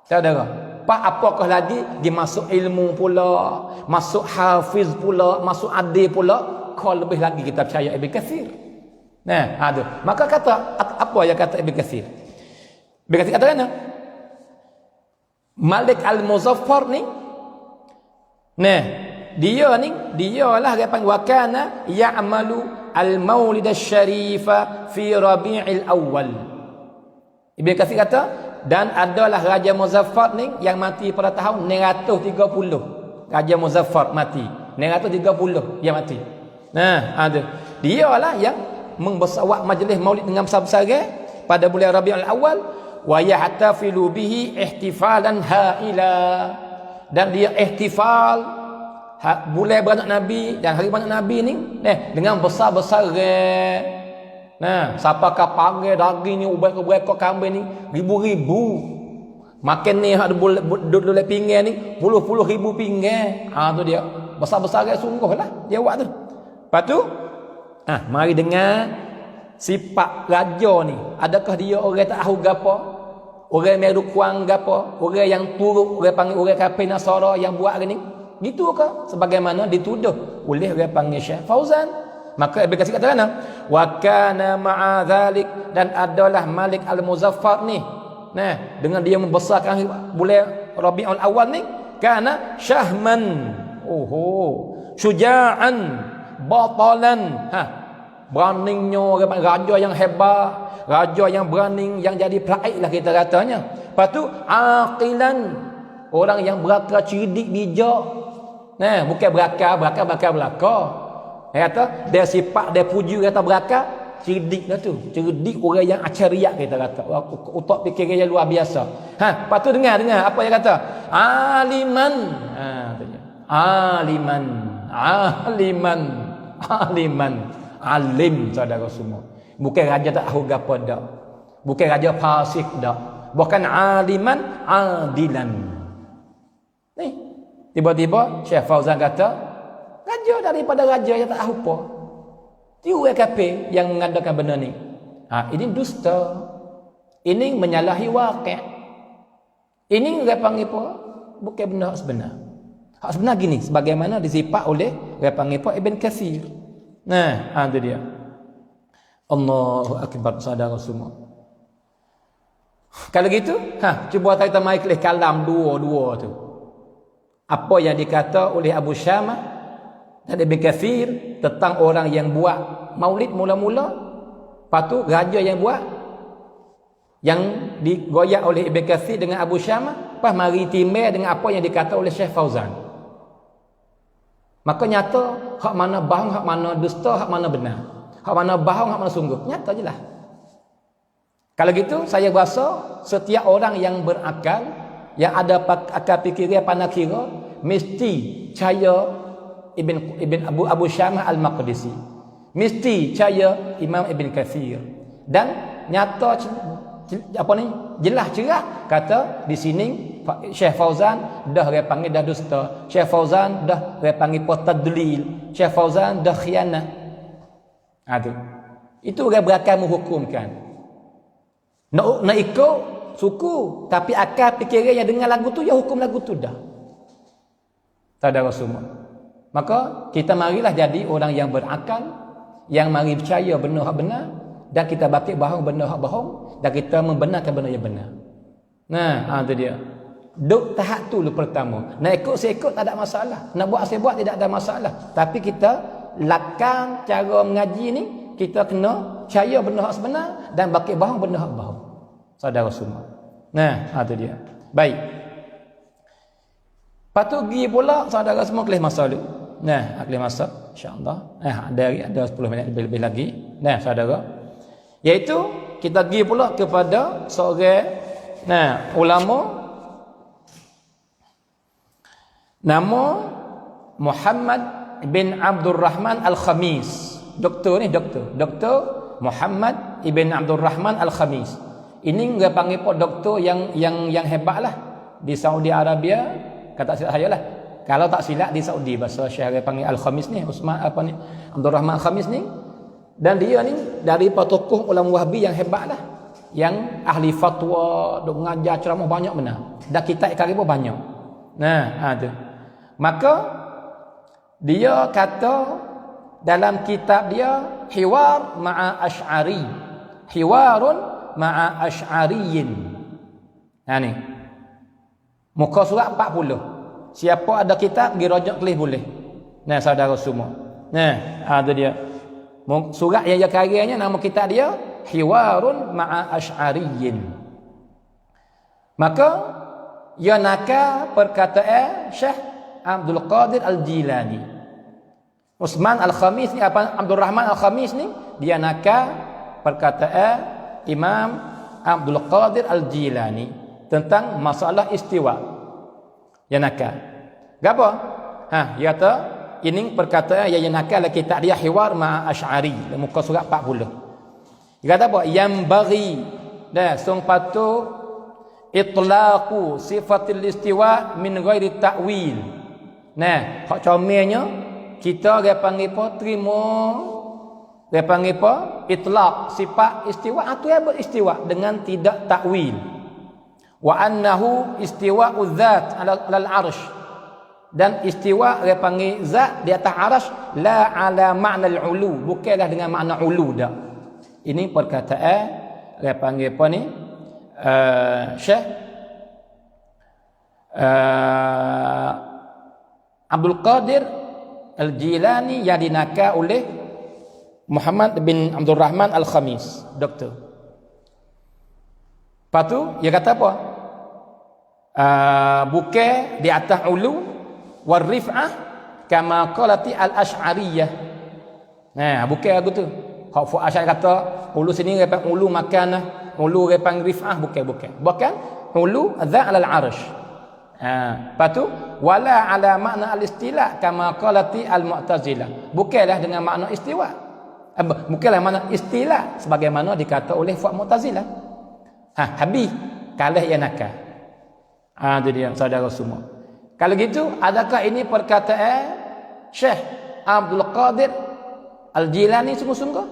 [SPEAKER 1] Saudara, apakah lagi dia masuk ilmu pula, masuk hafiz pula, masuk adil pula, kau lebih lagi kita percaya Ibn Kathir. Nah, ada. Maka kata apa yang kata Ibn Kathir? Ibn Kathir kata mana? Malik Al-Muzaffar ni, nah, dia lah dia panggil wa kana ya'malu al-maulid asy-syarifa fi Rabi'il Awwal. Ibn Katsir kata, dan adalah Raja Muzaffar ni yang mati pada tahun 930. Raja Muzaffar mati 930 yang mati. Nah, ada. Dialah yang membesawak majlis maulid dengan besar-besar pada bulan Rabi'ul Awwal, wa yahtafilu bihi ihtifalan haila. Dan dia ihtifal bulan beranak Nabi dan hari beranak Nabi ni dengan besar-besar. Nah, siapa kau panggil daging ni, ubat-ubat kambing ni ribu-ribu. Makan ni hak duduk pinggan ni puluh-puluh ribu pinggan. Tu dia. Besar-besar sungguhlah dia buat tu. Lepas tu mari dengar sifat raja ni. Adakah dia orang tak tahu gapo? Orang meru kuang gapo? Orang yang turut orang panggil orang kafir Nasara yang buat hari ni? Gitu ke? Sebagaimana dituduh oleh orang panggil Syekh Fauzan. Maka Ibn Katsir kata mana? Wa kana ma'a dzalik, dan adalah Malik Al-Muzaffar ni. Nah, dengan dia membesarkan bulan Rabiul Awal ni, kana syahman. Syuja'an, batalan. Beraninya raja yang hebat, raja yang berani, yang jadi pelaik lah kita katanya. Lepas tu aqilan, orang yang berakal, cerdik, bijak. Nah, bukan berakal belaka. Dia kata dia sifat dia puji kata berakal, cerdik dah tu. Cerdik orang yang acariak kita kata. Otak fikirannya luar biasa. Lepas tu dengar apa dia kata? Aliman. Aliman. Alim, saudara semua. Bukan raja tak tahu gapo dak. Bukan raja fasik dak. Bukan aliman, adilan. Ni, tiba-tiba Syekh Fauzan kata, raja daripada raja yang tak tahu apa. Dia orang kafir yang mengadakan benda ni. Ini dusta. Ini menyalahi waqi'. Ini orang panggil apa? Bukan benda hak sebenar. Hak sebenar gini, sebagaimana disifat oleh orang panggil apa? Ibn Katsir. Nah, itu dia. Allahu akbar, saudara semua. Kalau gitu, cuba kita mai kelih kalam dua-dua tu. Apa yang dikata oleh Abu Syamah dan Ibn Katsir tentang orang yang buat maulid mula-mula, lepas tu raja yang buat, yang digoyak oleh Ibn Katsir dengan Abu Syamah, lepas mari timbang dengan apa yang dikata oleh Syekh Fauzan. Maka nyata hak mana bohong, hak mana dusta, hak mana benar. Hak mana bohong, hak mana sungguh. Nyata je lah. Kalau gitu saya rasa setiap orang yang berakal, yang ada akal fikiran pandai kira, mesti percaya Ibn Abu Syamah Al-Maqdisi. Mesti percaya Imam Ibn Katsir. Dan nyata jelas cerah kata di sini Syekh Fauzan dah dia panggil dah dusta. Syekh Fauzan dah dia panggil tadlil. Syekh Fauzan dah khianat. Itu orang berakal menghukumkan. Nak ikut suku, tapi akal fikiran yang dengar lagu tu ya hukum lagu tu dah. Saudara semua. Maka kita marilah jadi orang yang berakal, yang mari percaya benda hak benar, dan kita bakit bohong benda hak bohong, dan kita membenarkan benda yang benar. Nah, itu dia. Duk tahap tu dulu pertama. Nak ikut saya ikut tak ada masalah. Nak buat saya buat tidak ada masalah. Tapi kita lakukan cara mengaji ni, kita kena percaya benda hak sebenar dan bakit bohong benda hak bohong. Saudara semua. Nah, itu dia. Baik. Patu pergi pula saudara semua kelas masa dulu. Nah, kelas masa insya-Allah. Ada 10 minit lebih lagi. Nah, saudara. Iaitu kita pergi pula kepada seorang ulama nama Muhammad bin Abdul Rahman Al-Khamis. Doktor Muhammad ibn Abdul Rahman Al-Khamis. Ini dia panggil pun doktor yang hebatlah di Saudi Arabia. Kata saya lah. Kalau tak silap di Saudi bahasa Syekh panggil Al-Khamis ni, Abdul Rahman Al-Khamis ni. Dan dia ni dari tokoh ulama Wahhabi yang hebatlah. Yang ahli fatwa, duk mengajar ceramah banyak benar. Dan kitab karya pun banyak. Nah, tu. Maka dia kata dalam kitab dia Hiwar ma'a Asy'ari. Hiwarun ma'a Asy'ariyin. Ni. Muka surat 40. Siapa ada kitab pergi rojak kelis boleh. Nah, saudara semua. Nah, itu dia. Surat yang dia karyanya nama kitab dia Hiwarun ma'a Asy'ariyin. Maka ia nakal perkataan Syekh Abdul Qadir Al-Jilani. Utsman Al-Khamis ni Abdul Rahman Al-Khamis ni dia nakal perkataan Imam Abdul Qadir Al-Jilani tentang masalah istiwa. Yang nakal. Gapo? Dia kata ini perkataan yang nakal dalam kitab dia Hiwar ma'a Asy'ari, muka surat 40. Dia kata apa? Yang bagi sung patu itlaqu sifatil istiwa min ghairi ta'wil. Nah, hak comelnya kita dia panggil apa? Terima dia panggil apa? Itlaq sifat istiwa atau ya beristiwa dengan tidak takwil. Wa annahu istiwa'u dzat 'alal 'arsy. Dan istiwa dia panggil zat di atas arsy la 'ala ma'na al-'ulu, bukanlah dengan makna ulu dak. Ini perkataan dia panggil apa ni? Syekh Abdul Qadir Al-Jilani yang dinakal oleh Muhammad bin Abdul Rahman Al-Khamis, doktor. Lepas tu dia kata apa? Bukan di atas ulu war rif'ah kama qalati al-asy'ariyah. Nah, bukan aku tu. Hak fu asy'ari kata ulu sini repang ulu makan, ulu repang rif'ah bukan. Bukan ulu dza' alal 'arsy. Lepas tu wala ala makna al-istila kama qalati al-mu'tazilah. Bukanlah dengan makna istiwa. Bukanlah makna istila sebagaimana dikata oleh fuad Mu'tazilah. Habis kalah ia nakal. Itu dia saudara semua. Kalau gitu adakah ini perkataan Syekh Abdul Qadir Al-Jilani sungguh-sungguh?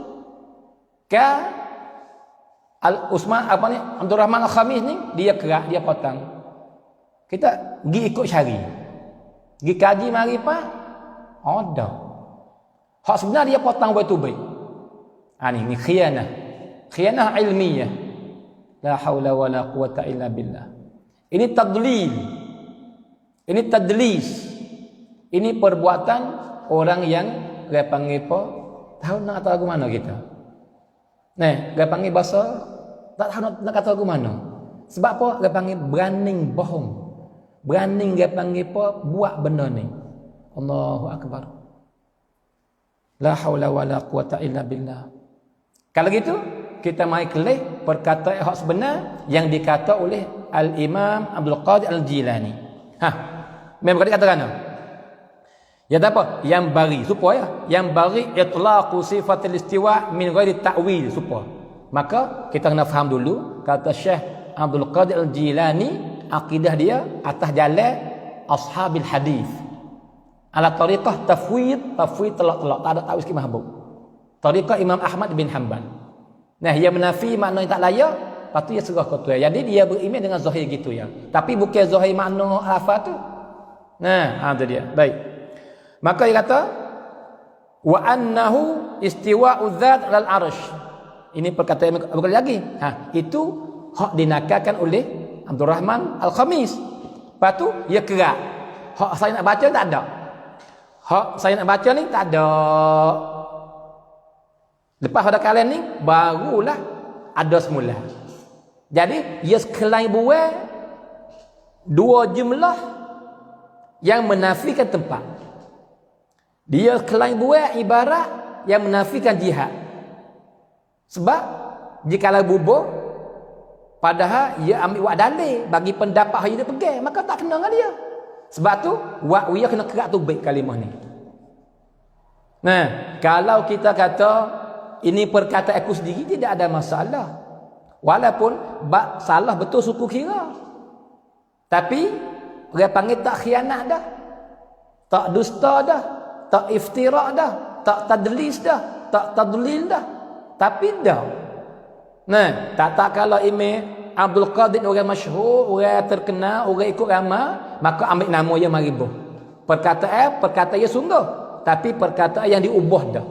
[SPEAKER 1] Al-Utsman Abdul Rahman Al-Khamis ni dia kerak, dia potong. Kita pergi ikut cari. Pergi kaji mari pak. Ada. Hak sebenar dia potong baik-baik. Ni khianah. Khianah ilmiah. La haula wala quwata illa billah. Ini tadlil. Ini tadlis. Ini perbuatan orang yang dia panggil apa? Tahu nak kata lagu mana kita? Dia panggil bahasa tak tahu nak kata lagu mana. Sebab apa? Dia panggil berani bohong. Berani dia panggil apa? Buat benda ni. Allahu akbar. La haula wala quwata illa billah. Kalau gitu, kita mai kelih perkataan hak sebenar yang dikata oleh Al-Imam Abdul Qadir Al-Jilani. Memang dia kata kana? Ya apa? Yang bari supaya yang bari itlaqu sifatil istiwa min ghairi ta'wil supaya. Maka kita kena faham dulu kata Syekh Abdul Qadir Al-Jilani, akidah dia atas jalan ashabil hadis. Ala tariqah tafwid telak-telak, tak ada ta'wil sikit mahbub. Tariqah Imam Ahmad bin Hanbal. Dia menafi makna yang tak layak, lepas tu dia serah ke Tuhan. Jadi dia beriman dengan zahir gitu ya. Tapi bukan zahir makna alfa tu. Itu dia. Baik. Maka dia kata wa annahu istiwa'u dzat 'alal arsh. Ini perkataan yang berkali lagi. Itu hak dinakalkan oleh Abdul Rahman Al-Khamis. Lepas tu dia kerak. Hak saya nak baca tak ada. Hak saya nak baca ni tak ada. Lepas pada kalian ni barulah ada semula. Jadi ia sekelain buat dua jumlah yang menafikan tempat. Dia sekelain buat ibarat yang menafikan jihad. Sebab jikalau bubuh padahal ia ambil wak dalil bagi pendapat yang dia pegang, maka tak kena dengan dia. Sebab tu wak dia kena kerak tu baik kalimah ni. Nah, kalau kita kata ini perkataan aku sendiri tidak ada masalah. Walaupun salah betul suku kira. Tapi orang panggil tak khianat dah. Tak dusta dah. Tak iftira dah. Tak tadlis dah. Tak tadlil dah. Tapi dah. Nah, tak kalau Imam Abdul Qadir orang masyhur, orang terkenal, orang ikut ramai, maka ambil nama dia maribuh. Perkataan dia sungguh, tapi perkataan yang diubah dah.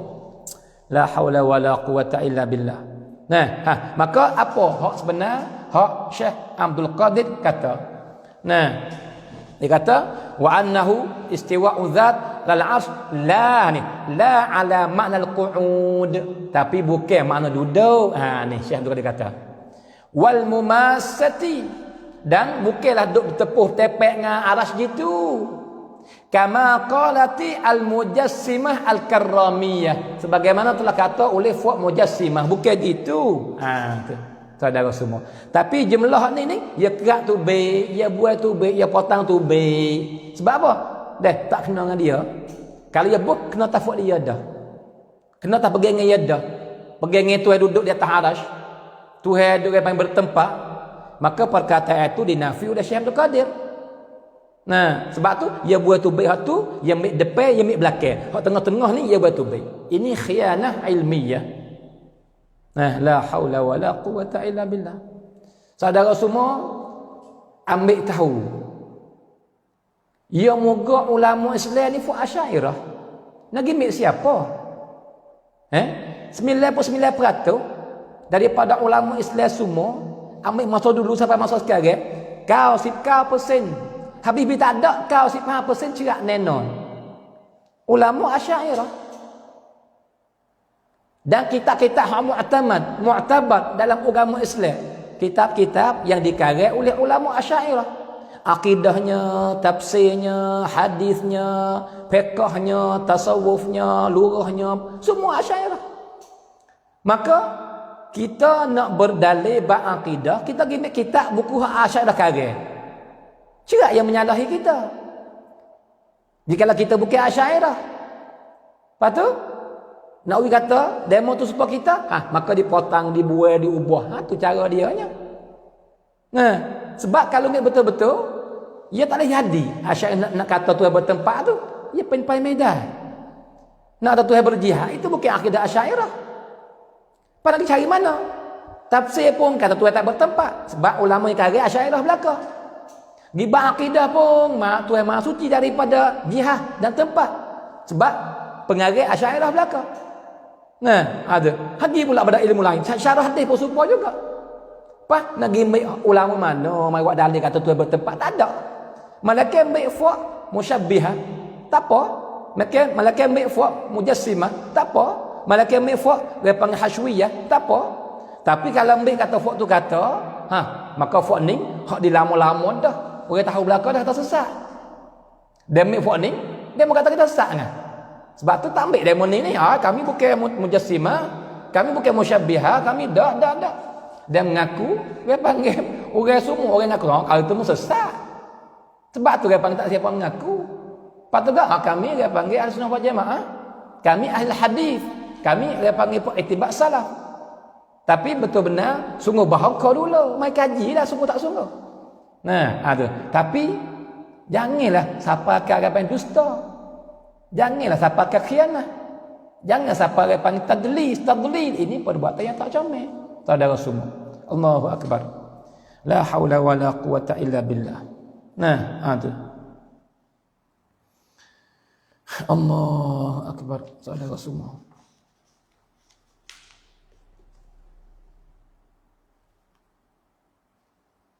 [SPEAKER 1] La haula wala quwata illa billah. Nah, maka apa hak sebenar? Hak Syekh Abdul Qadir kata. Nah, dia kata wa annahu istiwa'u dzat lal 'arsy la ala makna al-qu'ud, tapi bukan makna duduk. Ni Syekh Abdul Qadir kata. Wal mumassati, dan bukanlah duduk bertepuh tepek dengan arasy gitu. Kama qalati al-mujassimah al-karramiyah, sebagaimana telah kata oleh fuad mujassimah, bukan gitu. Tu saudara semua. Tapi jumlah ni dia kerak tu baik, dia buat tu baik, dia potong tu baik. Sebab apa? Dah tak kena dengan dia. Kalau dia buat kena tafuk dia dah. Kena tak pegang dia dah. Pegang tu duduk di atas arasy. Tuhan duduk yang bertempat. Maka perkataan itu dinafi oleh Syekh Abdul Qadir. Nah, sebab tu dia buat tu baik, hak tu yang ambil depan, yang ambil belakang. Hak tengah-tengah ni dia buat tu baik. Ini khianah ilmiah. Nah, la haula wala quwata illa billah. Saudara semua ambil tahu. Ya moga ulama Islam ni fu Asy'ariyah. Nak ambil siapa? 99% daripada ulama Islam semua ambil masa dulu sampai masa sekarang, kau 10%. Habis tak ada kau 15% cerak nenon. Ulama Asy'ariyah. Dan kitab-kitab mu'tabar dalam agama Islam, kitab-kitab yang dikarang oleh ulama Asy'ariyah, akidahnya, tafsirnya, hadisnya, fiqhnya, tasawufnya, lurahnya, semua Asy'ariyah. Maka kita nak berdalil bab akidah, kita pergi kitab buku Asy'ariyah karang. Cerak yang menyalahi kita. Jikalau kita bukan Asy'ariyah, lepas tu nak uji kata demo tu supaya kita, maka dipotong, dibuai, diubah. Tu cara dia nya. Nah, sebab kalau ni betul-betul ia tak boleh jadi. Asy'ariyah nak kata Tuhan bertempat tu, ia pen-pen medan. Nak kata Tuhan berjihad, itu bukan akidah Asy'ariyah. Pada cari mana? Tafsir pun kata Tuhan tak bertempat, sebab ulama yang karang Asy'ariyah belaka. Gibah akidah pun Tuhan Maha Suci daripada jihad dan tempat, sebab pengarang Asy'ariyah belaka. Nah, ada. Hagi pula pada ilmu lain. Syarah hadis pun serupa juga. Apa? Nak gimik ulama mana mai buat dalil kata Tuhan bertempat, tak ada. Malaikat ambil fuq musyabbihah, tak apa. Malaikat ambil fuq mujassimah, tak apa. Malaikat ambil fuq dia panggil hasyawiyah, tak apa. Tapi kalau ambil kata fuq tu kata, maka fuq ni hak dilama-lama dah. Orang tahu belakang dah tersesat. Dia ambil fuq ni, dia mau kata kita sesat kan? Sebab tu tak ambil demo ni. Kami bukan mujassimah, kami bukan musyabbihah, kami dah. Dia mengaku, dia panggil orang semua orang ngaku, kalau itu sesat. Sebab tu dia panggil tak siapa mengaku. Lepas tu kami dia panggil Ahlussunnah wal Jamaah, kami ahli hadis, kami dia panggil ittiba' salaf. Tapi betul benar sungguh bahaka dulu, mai kaji dah sungguh tak sungguh. Nah, ada. Tapi janganlah siapa akan dusta. Janganlah siapa akan khianat. Jangan siapa akan tadlis. Ini perbuatan yang tak comel. Saudara semua. Allahu akbar. La haula wala quwata illa billah. Nah, ada. Allah akbar, saudara semua.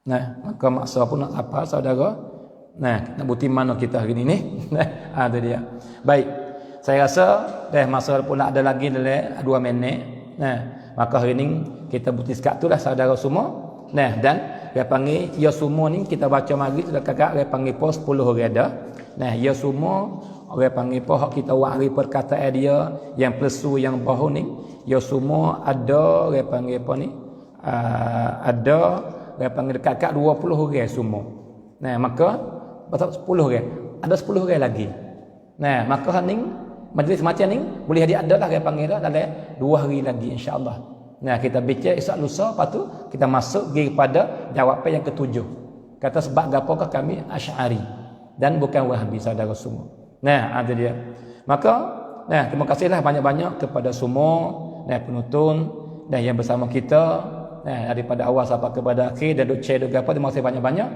[SPEAKER 1] Nah, maka maksa pun nak apa saudara? Nah, nak bukti mana kita hari ini ni? Nah, ada dia. Baik. Saya rasa masa pula ada lagi dalam 2 minit. Nah, maka hari ini kita bukti sekat tu lah saudara semua. Nah, dan dia panggil ya semua ni kita baca mari sudah kakak dia panggil pos 10 orang dah. Nah, ya semua orang panggil pohon kita wari perkataan dia yang plesu yang bahu ni ya semua ada orang panggil apa ni? Ada dia panggil dekat 20 orang semua. Nah, maka pasal 10 orang. Ada 10 orang lagi. Nah, maka ni majlis macam ni boleh ada lah dia panggil dah dalam 2 hari lagi insya-Allah. Nah, kita bincang esok lusa, lepas tu kita masuk pergi kepada jawapan yang ketujuh. Kata sebab apakah kami Asy'ari dan bukan Wahabi saudara semua. Nah, ada dia. Maka, nah, terima kasihlah banyak-banyak kepada semua nah penonton dan yang bersama kita nah daripada awal sampai kepada akhir dan duk share duk apa, terima kasih banyak-banyak.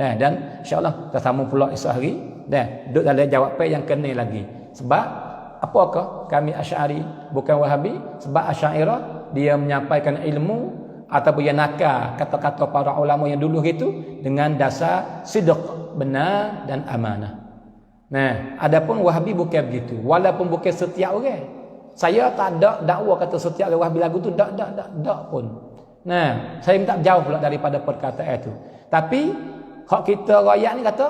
[SPEAKER 1] Nah, dan insya-Allah kita sambung pula esok hari. Nah, duk dalam jawapan yang kena lagi. Sebab apakah kami Asy'ari bukan Wahabi? Sebab Asy'ariyah dia menyampaikan ilmu ataupun yang nakal kata-kata para ulama yang dulu itu dengan dasar sidq, benar dan amanah. Nah, adapun Wahabi bukan begitu. Walaupun bukan setiap orang. Saya tak ada dakwa kata setiap orang Wahabi lagu tu dak pun. Nah, saya minta jauh pula daripada perkataan itu. Tapi hak kita rakyat ni kata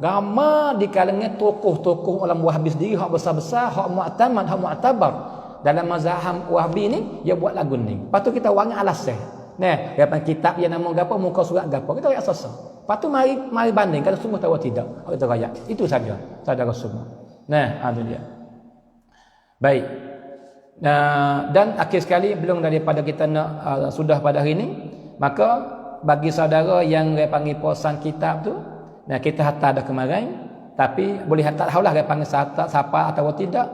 [SPEAKER 1] ramai di kalangan tokoh-tokoh ulama Wahabi sendiri hak besar-besar, hak mu'tamad, hak mu'tabar dalam mazhab Wahabi ni dia buat lagu ni. Lepas tu kita wangi alasan. Nah, dia kitab yang nama gapo, muka surat gapo. Kita ayat sasa. Lepas tu mari banding kalau semua tahu tidak. Kita rakyat. Itu saja. Saudara semua. Nah, ada dia. Baik. Dan akhir sekali belum daripada kita nak sudah pada hari ini, maka bagi saudara yang dia panggil posan kitab tu, nah kita hantar dah kemarin, tapi boleh hantar tahulah dia panggil siapa atau tidak.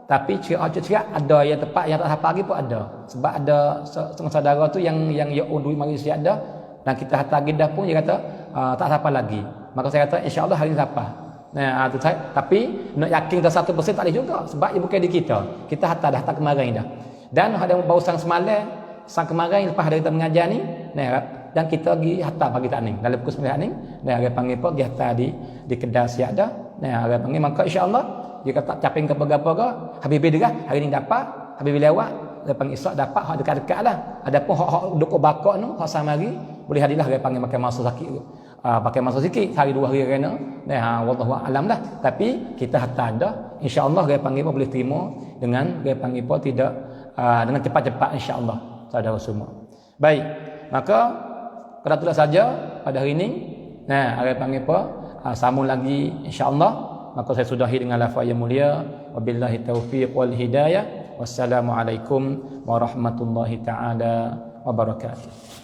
[SPEAKER 1] Tapi cerita ada yang tepat yang tak siapa lagi pun ada. Sebab ada setengah saudara tu yang ya duit mari siap dah dan kita hantar dah pun dia kata tak siapa lagi. Maka saya kata insya-Allah hari ni siapa. Nah, tu saya. Tapi nak yakin dah 100% tak boleh juga sebab dia bukan di kita. Kita hantar kemarin dah. Dan ada baru sang semalam, sang kemarin lepas hari kita mengajar ni, nah dan kita pergi hantar pagi tak ni. Dalam pukul 9 ni, nah dia panggil apa? Dia hantar di kedai siap dah. Nah, dia panggil maka insya-Allah dia kata caping ke apa-apa ke, Habibie dah hari ni dapat, Habibie lewat, dia panggil esok dapat hak dekat-dekat lah. Adapun hak duk bakok tu, hak samari boleh hadilah dia panggil makan masa sakit tu. Pakai masa sikit hari 2 hari kena. Nah, wallahu alam lah. Tapi kita hantar dah. Insya-Allah dia panggil apa boleh terima dengan dia panggil apa tidak dengan cepat-cepat insya-Allah saudara semua. Baik. Maka kalau itulah saja pada hari ini. Nah, dia panggil apa? Sambung lagi insya-Allah. Maka saya sudahi dengan lafaz yang mulia. Wabillahi taufiq wal hidayah. Wassalamualaikum warahmatullahi taala wabarakatuh.